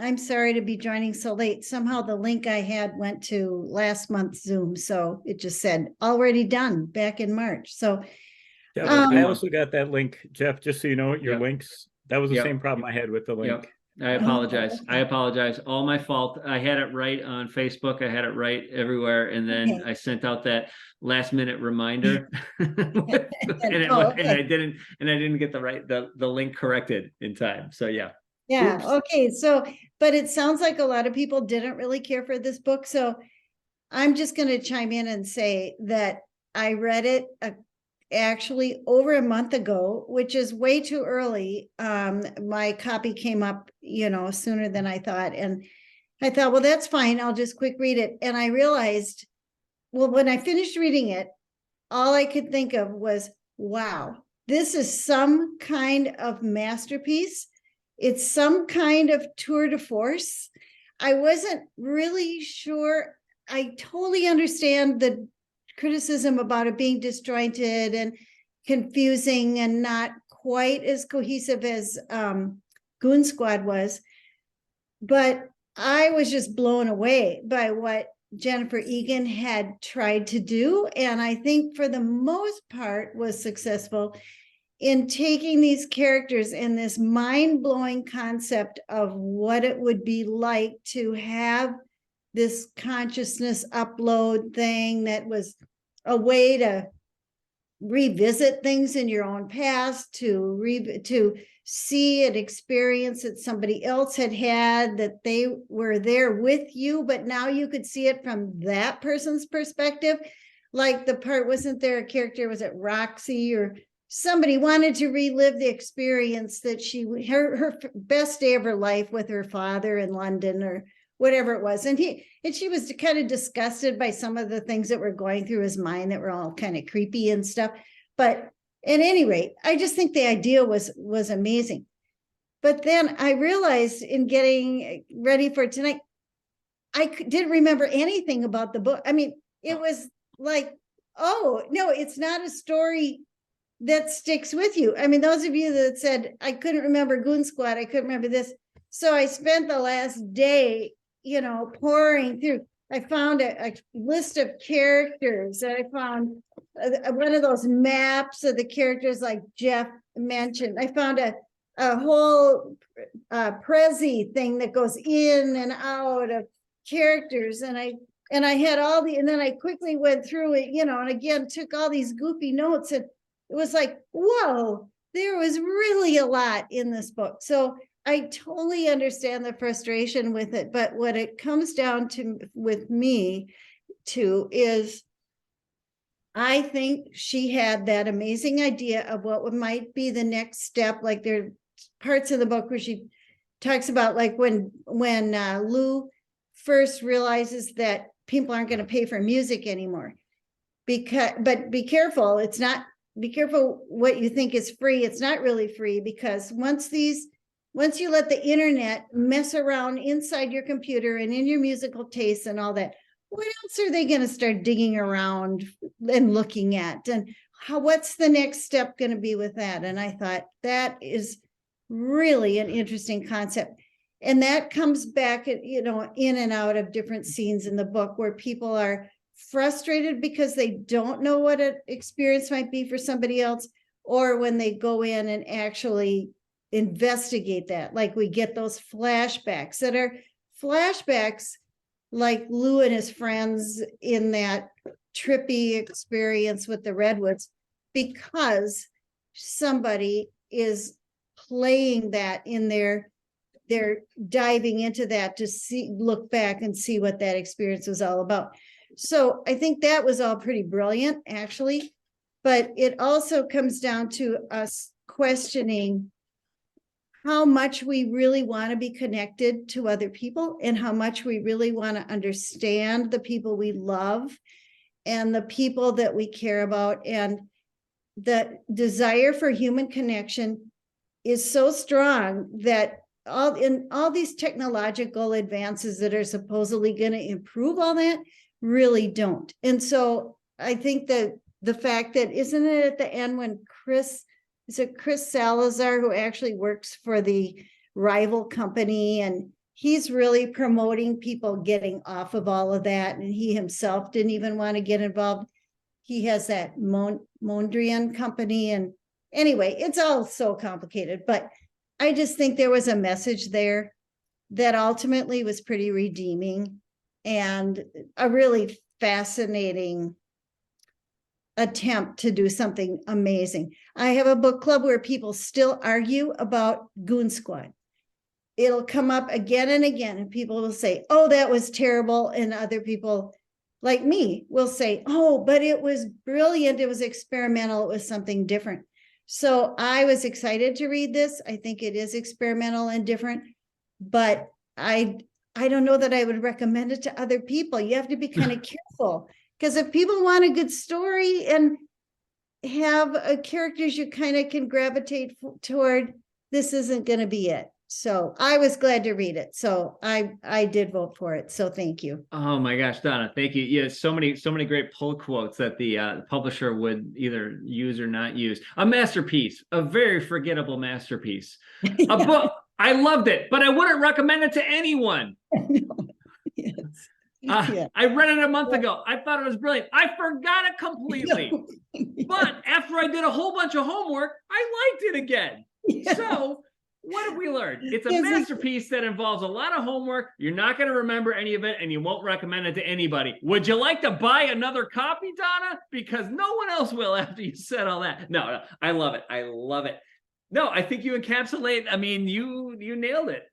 I'm sorry to be joining so late. Somehow the link I had went to last month's Zoom. So it just said already done back in March. So yeah, I also got that link, Jeff, just so you know, your Yep. links. That was the Yep. same problem I had with the link. Yep. I apologize. All my fault. I had it right on Facebook. I had it right everywhere. And then Okay. I sent out that last minute reminder and I didn't get the link corrected in time. So yeah. Yeah. Oops. Okay. So, but it sounds like a lot of people didn't really care for this book. So I'm just going to chime in and say that I read it actually over a month ago, which is way too early. My copy came up, sooner than I thought. And I thought, well, that's fine. I'll just quick read it. And I realized, well, when I finished reading it, all I could think of was, wow, this is some kind of masterpiece. It's some kind of tour de force. I wasn't really sure. I totally understand the criticism about it being disjointed and confusing and not quite as cohesive as Goon Squad was. But I was just blown away by what Jennifer Egan had tried to do, and I think for the most part was successful in taking these characters and this mind-blowing concept of what it would be like to have this consciousness upload thing that was a way to revisit things in your own past, to see an experience that somebody else had had, that they were there with you, but now you could see it from that person's perspective. Like the part, wasn't there a character, was it Roxy or somebody wanted to relive the experience that her best day of her life with her father in London or whatever it was. And she was kind of disgusted by some of the things that were going through his mind that were all kind of creepy and stuff. But at any rate, I just think the idea was amazing. But then I realized in getting ready for tonight, I didn't remember anything about the book. I mean, it was like, oh, no, it's not a story that sticks with you. I mean, those of you that said, I couldn't remember Goon Squad, I couldn't remember this. So I spent the last day, pouring through. I found a list of characters, and I found one of those maps of the characters like Jeff mentioned. I found a whole Prezi thing that goes in and out of characters. And I had all and then I quickly went through it, and again, took all these goofy notes, and it was like, whoa, there was really a lot in this book. So I totally understand the frustration with it, but what it comes down to with me too is I think she had that amazing idea of what might be the next step. Like there are parts of the book where she talks about like when Lou first realizes that people aren't going to pay for music anymore. But be careful, be careful what you think is free. It's not really free, because once you let the internet mess around inside your computer and in your musical tastes and all that, what else are they going to start digging around and looking at? And what's the next step going to be with that? And I thought that is really an interesting concept. And that comes back, in and out of different scenes in the book where people are frustrated because they don't know what an experience might be for somebody else, or when they go in and actually investigate that. Like we get those flashbacks that are flashbacks like Lou and his friends in that trippy experience with the redwoods, because somebody is playing that in they're diving into that to look back and see what that experience was all about. So I think that was all pretty brilliant, actually, but it also comes down to us questioning how much we really want to be connected to other people and how much we really want to understand the people we love and the people that we care about. And the desire for human connection is so strong that all these technological advances that are supposedly going to improve all that really don't. And so I think that the fact that, isn't it at the end when Chris Salazar, who actually works for the rival company, and he's really promoting people getting off of all of that, and he himself didn't even want to get involved. He has that Mondrian company, and anyway, it's all so complicated, but I just think there was a message there that ultimately was pretty redeeming and a really fascinating attempt to do something amazing. I have a book club where people still argue about Goon Squad. It'll come up again and again, and people will say, oh, that was terrible. And other people like me will say, oh, but it was brilliant. It was experimental. It was something different. So I was excited to read this. I think it is experimental and different, but I don't know that I would recommend it to other people. You have to be kind of careful, because if people want a good story and have characters you kind of can gravitate toward, this isn't going to be it. So I was glad to read it. So I did vote for it. So thank you. Oh my gosh, Donna, thank you. Yeah, so many great pull quotes that the publisher would either use or not use. A masterpiece, a very forgettable masterpiece. Yeah. A book, I loved it, but I wouldn't recommend it to anyone. Yes. Yeah. I read it a month ago. I thought it was brilliant. I forgot it completely. But after I did a whole bunch of homework, I liked it again. Yeah. So what have we learned? It's a Yes, we- masterpiece that involves a lot of homework. You're not going to remember any of it, and you won't recommend it to anybody. Would you like to buy another copy, Donna? Because no one else will after you said all that. No, I love it. I love it. No, I think you encapsulate. I mean, you nailed it.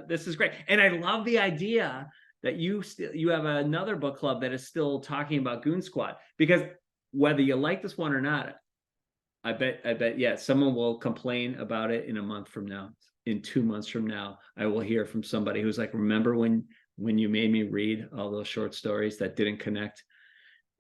This is great, and I love the idea that you have another book club that is still talking about Goon Squad, because whether you like this one or not, I bet, yeah, someone will complain about it in a month from now. In 2 months from now, I will hear from somebody who's like, remember when you made me read all those short stories that didn't connect,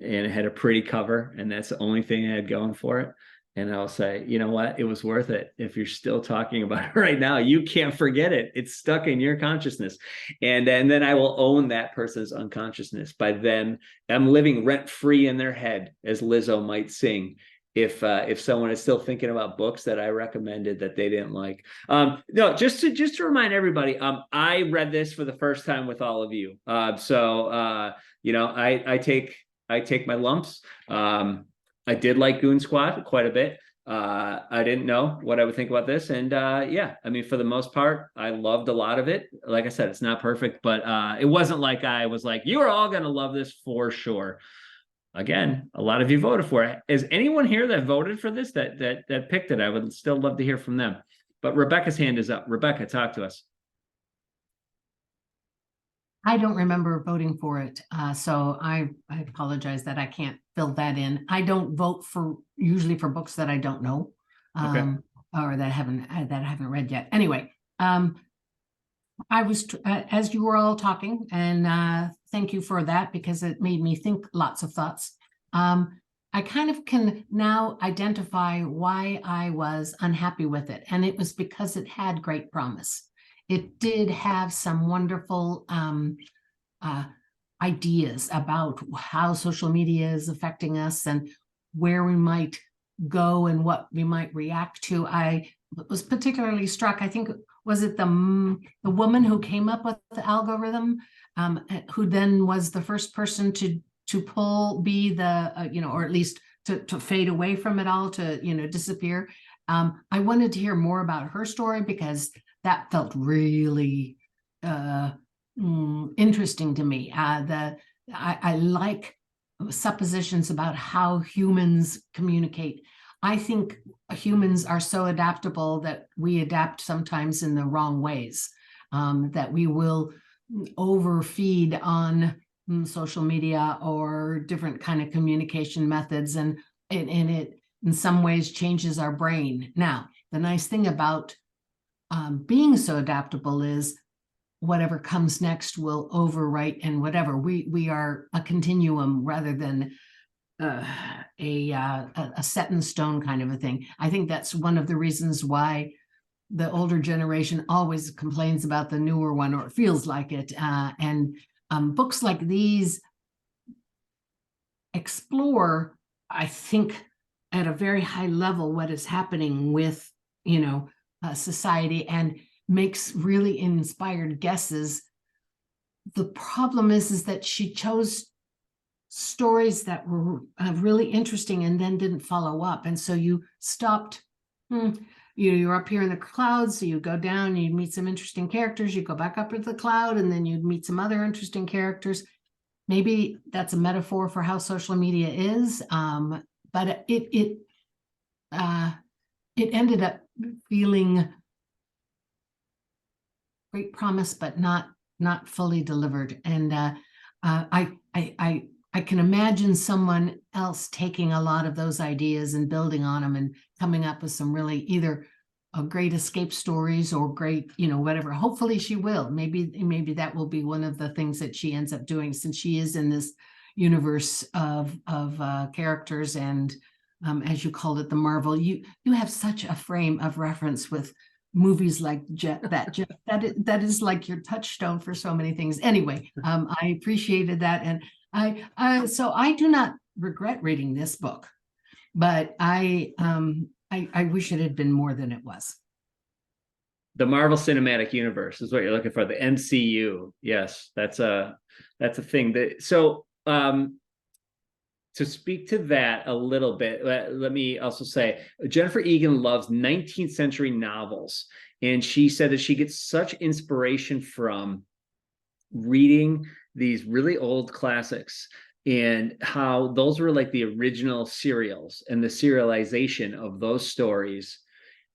and it had a pretty cover, and that's the only thing I had going for it. And I'll say, you know what? It was worth it. If you're still talking about it right now, you can't forget it. It's stuck in your consciousness. And then I will own that person's unconsciousness. By then, I'm living rent-free in their head, as Lizzo might sing, if someone is still thinking about books that I recommended that they didn't like. No, just to remind everybody, I read this for the first time with all of you. You know, I take my lumps. I did like Goon Squad quite a bit. I didn't know what I would think about this. And yeah, I mean, for the most part, I loved a lot of it. Like I said, it's not perfect, but it wasn't like I was like, you are all going to love this for sure. Again, a lot of you voted for it. Is anyone here that voted for this that picked it? I would still love to hear from them. But Rebecca's hand is up. Rebecca, talk to us. I don't remember voting for it, so I apologize that I can't fill that in. I don't vote usually for books that I don't know, or that I haven't read yet. Anyway, I was as you were all talking, and thank you for that, because it made me think lots of thoughts. I kind of can now identify why I was unhappy with it, and it was because it had great promise. It did have some wonderful ideas about how social media is affecting us and where we might go and what we might react to. I was particularly struck, I think, was it the woman who came up with the algorithm, who then was the first person to be the, or at least to fade away from it all, to, disappear. I wanted to hear more about her story, because that felt really interesting to me. I like suppositions about how humans communicate. I think humans are so adaptable that we adapt sometimes in the wrong ways, that we will overfeed on social media or different kind of communication methods, and it in some ways changes our brain. Now, the nice thing about being so adaptable is whatever comes next will overwrite, and whatever we are a continuum rather than a set in stone kind of a thing. I think that's one of the reasons why the older generation always complains about the newer one, or it feels like it. And books like these explore, I think, at a very high level what is happening with society, and makes really inspired guesses. The problem is that she chose stories that were really interesting and then didn't follow up, and so you stopped. You're up here in the clouds, so you go down, you meet some interesting characters, you go back up into the cloud, and then you meet some other interesting characters. Maybe that's a metaphor for how social media is, but it ended up feeling great promise, but not fully delivered. And I can imagine someone else taking a lot of those ideas and building on them and coming up with some really either great escape stories or great, whatever. Hopefully she will. Maybe that will be one of the things that she ends up doing, since she is in this universe of characters. And as you called it, the Marvel, you have such a frame of reference with movies like that is like your touchstone for so many things. Anyway, I appreciated that, and so I do not regret reading this book, but I wish it had been more than it was. The Marvel Cinematic Universe is what you're looking for. The MCU. Yes, that's that's a thing that, so to speak to that a little bit, let me also say Jennifer Egan loves 19th century novels, and she said that she gets such inspiration from reading these really old classics and how those were like the original serials, and the serialization of those stories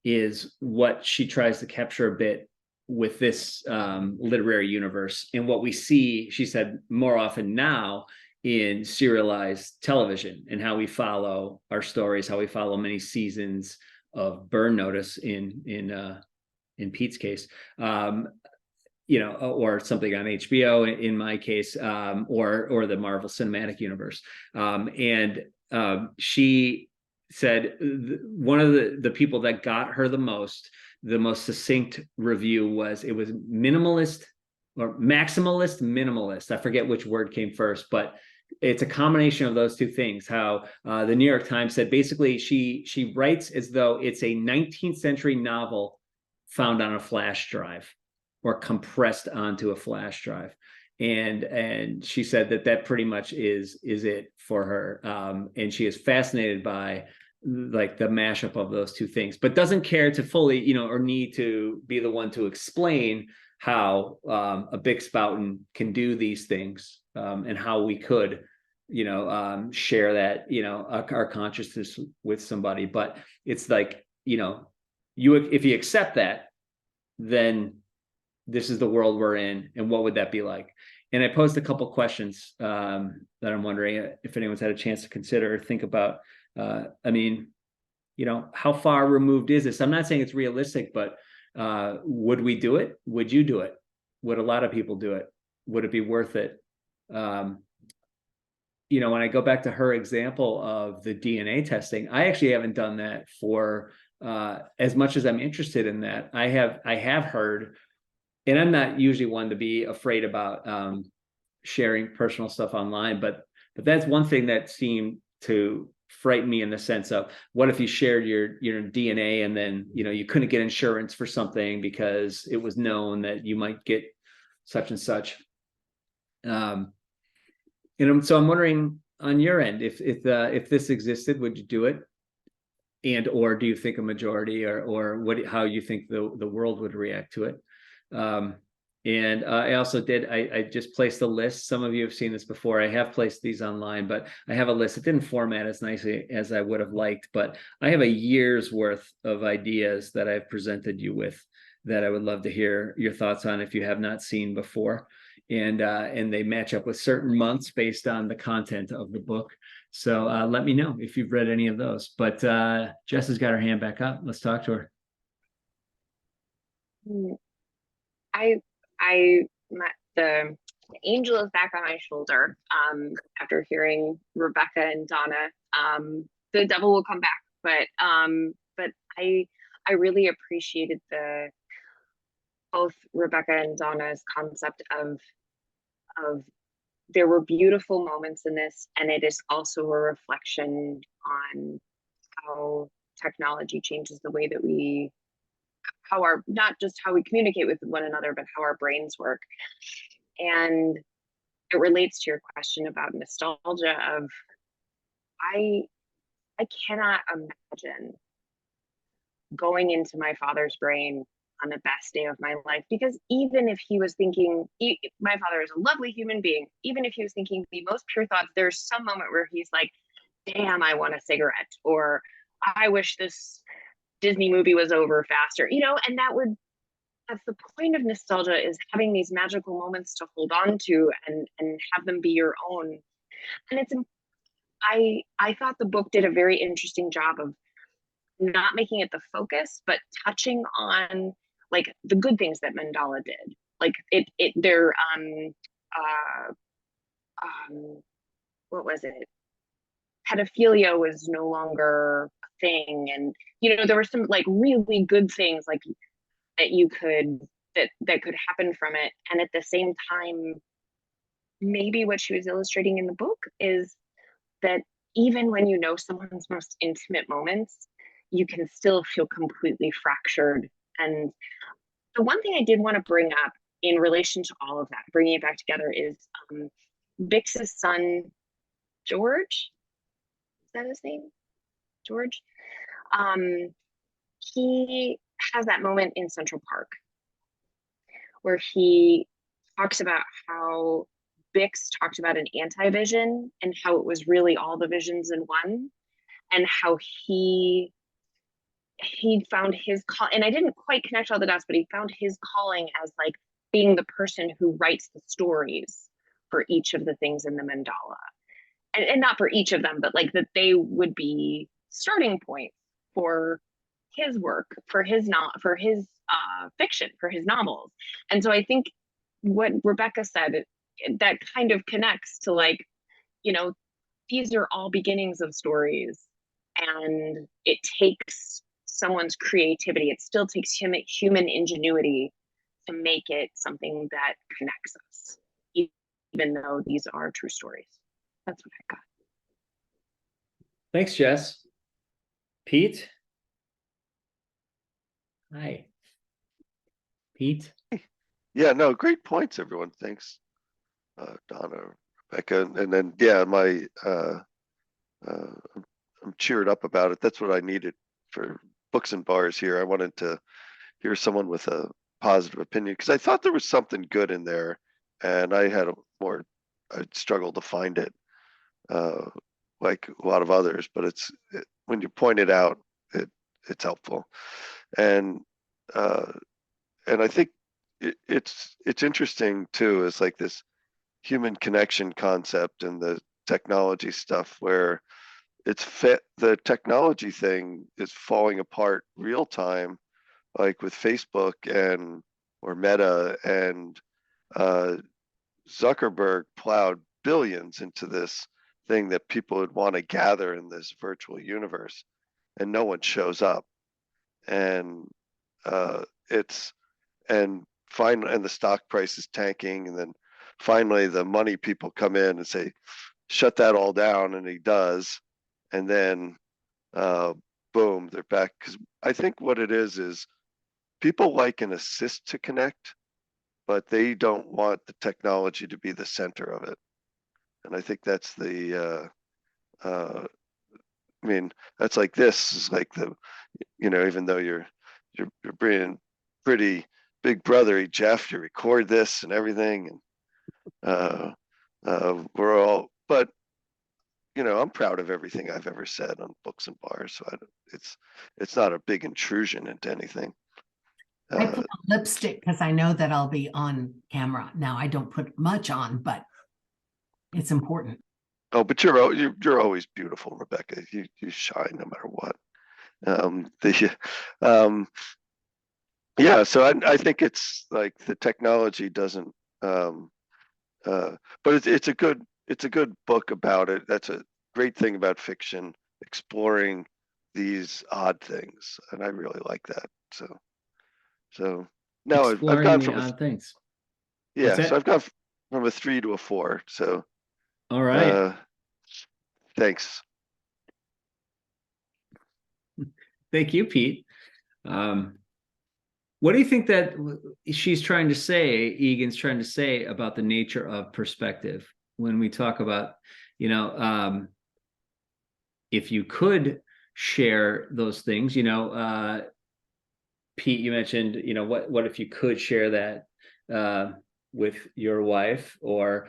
is what she tries to capture a bit with this literary universe. And what we see, she said, more often now in serialized television, and how we follow our stories, how we follow many seasons of Burn Notice in Pete's case, or something on HBO in my case, or the Marvel Cinematic Universe. She said one of the people that got her the most succinct review was, it was maximalist minimalist. I forget which word came first, but it's a combination of those two things. How the New York Times said basically she writes as though it's a 19th century novel found on a flash drive, or compressed onto a flash drive. And she said that pretty much is it for her. And she is fascinated by like the mashup of those two things, but doesn't care to fully, or need to be the one to explain how a big spoutin can do these things, and how we could, share that, our consciousness with somebody. But it's like, if you accept that, then this is the world we're in, and what would that be like? And I posed a couple questions that I'm wondering if anyone's had a chance to consider or think about. How far removed is this? I'm not saying it's realistic, but would we do it? Would you do it? Would a lot of people do it? Would it be worth it? When I go back to her example of the DNA testing, I actually haven't done that for as much as I'm interested in that. I have heard, and I'm not usually one to be afraid about sharing personal stuff online, but that's one thing that seemed to frighten me, in the sense of, what if you shared your DNA and then you couldn't get insurance for something because it was known that you might get such and such. So I'm wondering on your end, if this existed, would you do it? And or do you think a majority, or how you think the world would react to it? And I also I just placed a list. Some of you have seen this before. I have placed these online, but I have a list. It didn't format as nicely as I would have liked, but I have a year's worth of ideas that I've presented you with that I would love to hear your thoughts on if you have not seen before. And they match up with certain months based on the content of the book. So let me know if you've read any of those. But Jess has got her hand back up. Let's talk to her. The angel is back on my shoulder after hearing Rebecca and Donna. The devil will come back, but I really appreciated both Rebecca and Donna's concept of there were beautiful moments in this, and it is also a reflection on how technology changes the way that not just how we communicate with one another, but how our brains work. And it relates to your question about nostalgia of, I cannot imagine going into my father's brain on the best day of my life, because even if he was thinking, my father is a lovely human being, even if he was thinking the most pure thoughts, there's some moment where he's like, damn, I want a cigarette, or I wish this Disney movie was over faster, and that's the point of nostalgia, is having these magical moments to hold on to and have them be your own. And I thought the book did a very interesting job of not making it the focus, but touching on like the good things that Mandala did. Like what was it? Pedophilia was no longer a thing, and there were some like really good things like that could happen from it. And at the same time, maybe what she was illustrating in the book is that even when someone's most intimate moments, you can still feel completely fractured. And the one thing I did want to bring up in relation to all of that, bringing it back together, is Bix's son, George. Is that his name? George? He has that moment in Central Park where he talks about how Bix talked about an anti-vision and how it was really all the visions in one, and how he found his call. And I didn't quite connect all the dots, but he found his calling as like being the person who writes the stories for each of the things in the mandala. And not for each of them, but like that they would be starting points for his work, for his fiction, for his novels. And so I think what Rebecca said, that kind of connects to like, you know, these are all beginnings of stories, and it takes someone's creativity. It still takes human ingenuity to make it something that connects us, even though these are true stories. That's what I got. Thanks, Jess. Pete? Hi. Pete? Yeah, no, great points, everyone. Thanks, Donna, Rebecca, and then yeah, I'm cheered up about it. That's what I needed for Books and Bars here. I wanted to hear someone with a positive opinion because I thought there was something good in there, and I struggled to find it, like a lot of others. But when you point it out, it's helpful, and I think it's interesting too. Is like this human connection concept and the technology stuff where the technology thing is falling apart real time, like with Facebook or Meta, and Zuckerberg plowed billions into this thing that people would want to gather in this virtual universe, and no one shows up. And and the stock price is tanking, and then finally the money people come in and say, shut that all down, and he does, and then boom, they're back. Because I think what it is people like an assist to connect, but they don't want the technology to be the center of it. And I think that's I mean, that's like this is like even though you're being pretty big brothery, Jeff, you record this and everything, and we're all, but I'm proud of everything I've ever said on Books and Bars, so it's not a big intrusion into anything. I put on lipstick because I know that I'll be on camera. Now I don't put much on, but it's important. Oh, but you're always beautiful, Rebecca. You shine no matter what. Yeah, so I think it's like the technology doesn't, but it's a good book about it. That's a great thing about fiction, exploring these odd things, and I really like that. So now I've gone from odd things. Yeah, so I've gone from a 3 to a 4. So all right. Thanks. Thank you, Pete. What do you think that she's trying to say, Egan's trying to say about the nature of perspective when we talk about, if you could share those things, Pete, you mentioned, what if you could share that with your wife, or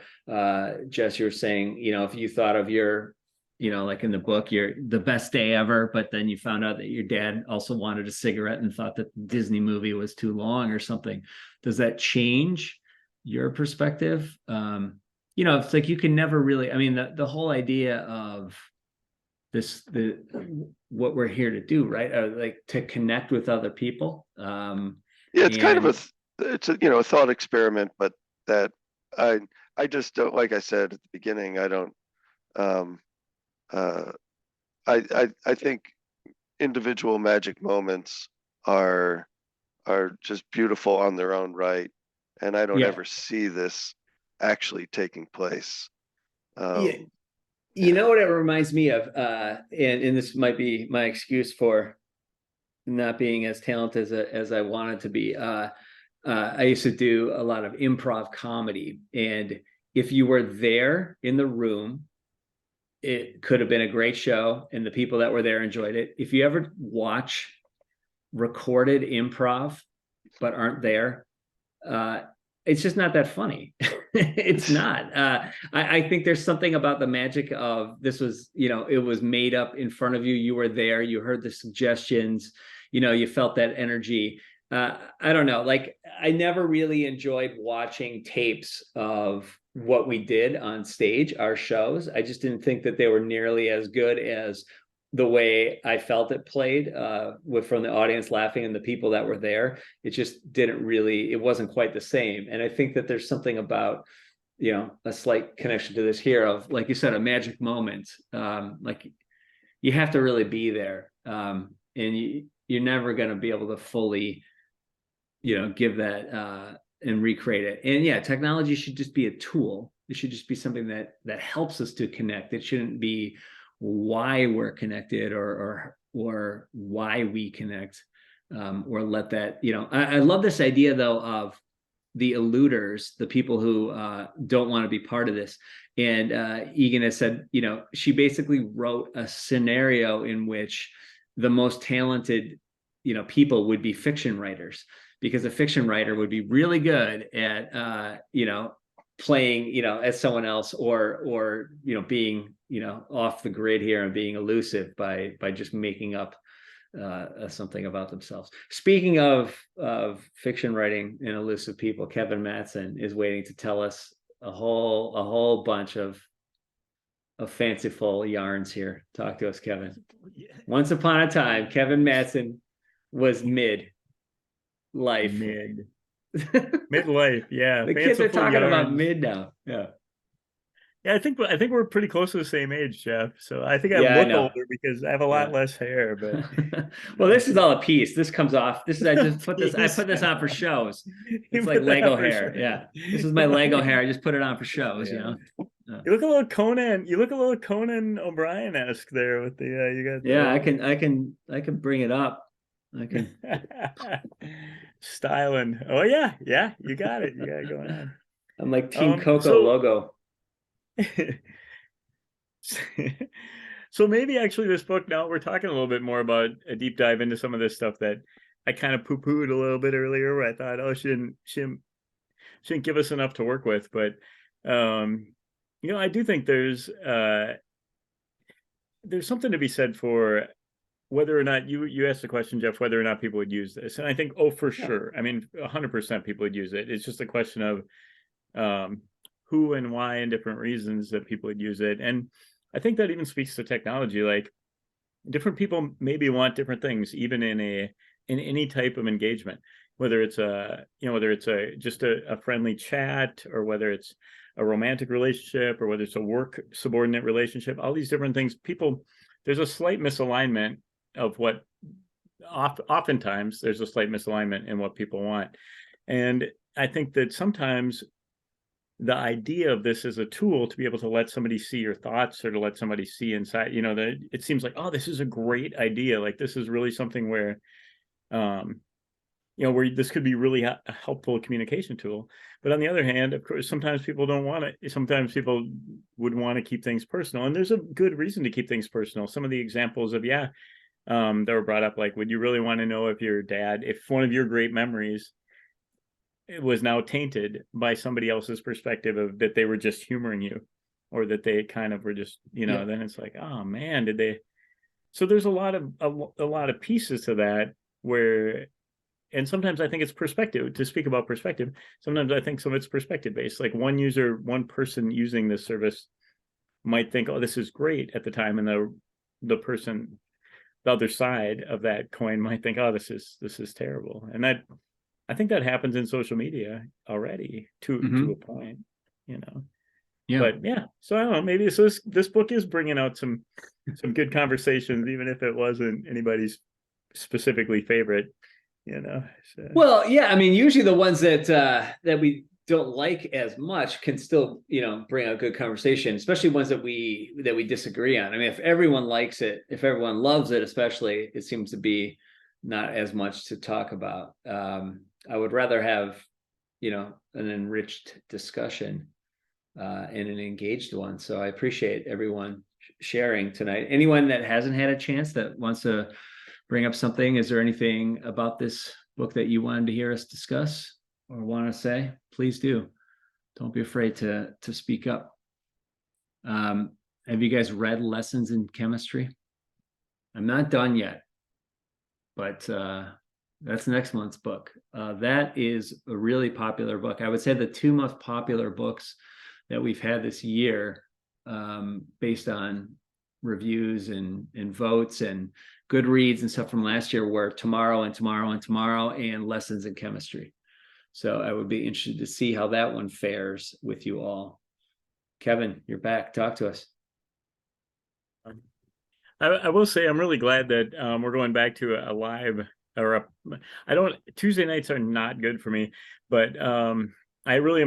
Jess, you're saying, if you thought of your, like in the book, you're the best day ever, but then you found out that your dad also wanted a cigarette and thought that the Disney movie was too long or something. Does that change your perspective? It's like you can never really, I mean, the whole idea of what we're here to do, right? Like to connect with other people. Yeah, it's kind of a thought experiment, but that I just don't, like I said at the beginning, I don't, I think individual magic moments are just beautiful on their own right, and I don't ever see this actually taking place. You know what it reminds me of, and this might be my excuse for not being as talented as I wanted to be. I used to do a lot of improv comedy, and if you were there in the room, it could have been a great show, and the people that were there enjoyed it. If you ever watch recorded improv but aren't there, it's just not that funny. It's not. I think there's something about the magic of this was, it was made up in front of you. You were there. You heard the suggestions. You felt that energy. I don't know. Like, I never really enjoyed watching tapes of what we did on stage, our shows. I just didn't think that they were nearly as good as the way I felt it played, from the audience laughing and the people that were there. It just didn't really, it wasn't quite the same. And I think that there's something about, a slight connection to this here of, like you said, a magic moment. Like, you have to really be there. And you're never going to be able to fully, give that and recreate it. And yeah, technology should just be a tool. It should just be something that helps us to connect. It shouldn't be why we're connected or why we connect, or let that, I love this idea though of the eluders, the people who don't want to be part of this. And Egan has said, she basically wrote a scenario in which the most talented, people would be fiction writers, because a fiction writer would be really good at, playing, as someone else, or being, off the grid here and being elusive by just making up something about themselves. Speaking of fiction writing and elusive people, Kevin Mattson is waiting to tell us a whole bunch of fanciful yarns here. Talk to us, Kevin. Once upon a time, Kevin Mattson was midlife. Midlife, yeah. The kids are talking about mid now. Yeah, I think we're pretty close to the same age, Jeff. So I think I Yeah, I look know. older because I have a lot less hair. But well, this is all a piece. This comes off. This is I just put this. I put this on for shows. It's like Lego hair. Yeah, this is my Lego hair. I just put it on for shows. Yeah. You look a little Conan. You look a little Conan O'Brien-esque there with the you got. Yeah, I can bring it up. I can styling. Oh yeah, you got it. You got it going on. I'm like Team Coco logo. So maybe actually this book, now we're talking a little bit more about a deep dive into some of this stuff that I kind of poo-pooed a little bit earlier, where I thought, oh, shouldn't give us enough to work with. But I do think there's something to be said for whether or not you asked the question, Jeff, whether or not people would use this. And I think, for sure. I mean, 100% people would use it. It's just a question of who and why and different reasons that people would use it. And I think that even speaks to technology. Like, different people maybe want different things, even in any type of engagement, whether it's just a friendly chat, or whether it's a romantic relationship, or whether it's a work subordinate relationship. All these different things, there's a slight misalignment of what oftentimes there's a slight misalignment in what people want. And I think that sometimes the idea of this as a tool to be able to let somebody see your thoughts, or to let somebody see inside, that it seems like, oh, this is a great idea. Like, this is really something where, where this could be really a helpful communication tool. But on the other hand, of course, sometimes people don't want it. Sometimes people would want to keep things personal, and there's a good reason to keep things personal. Some of the examples of, that were brought up, like, would you really want to know if one of your great memories, it was now tainted by somebody else's perspective of that they were just humoring you, or that they kind of were just, then it's like, oh man, did they? So there's a lot of pieces to that where, and sometimes I think it's perspective. To speak about perspective, sometimes I think some of it's perspective based. Like, one person using this service might think, oh, this is great at the time, and the person, the other side of that coin, might think, oh, this is terrible. And that, I think that happens in social media already to a point, Yeah. But yeah, so I don't know. Maybe this book is bringing out some good conversations, even if it wasn't anybody's specifically favorite, So. Well, yeah, I mean, usually the ones that we don't like as much can still, bring out good conversation, especially ones that we disagree on. I mean, if everyone likes it, if everyone loves it, especially, it seems to be not as much to talk about. I would rather have, an enriched discussion and an engaged one. So I appreciate everyone sharing tonight. Anyone that hasn't had a chance that wants to bring up something, is there anything about this book that you wanted to hear us discuss or want to say? Please do. Don't be afraid to speak up. Have you guys read Lessons in Chemistry? I'm not done yet, but that's next month's book. That is a really popular book. I would say the two most popular books that we've had this year, based on reviews and votes and Goodreads and stuff from last year, were Tomorrow and Tomorrow and Tomorrow and Lessons in Chemistry. So I would be interested to see how that one fares with you all. Kevin, you're back. Talk to us. I will say I'm really glad that we're going back to a live or Tuesday nights are not good for me, but I really am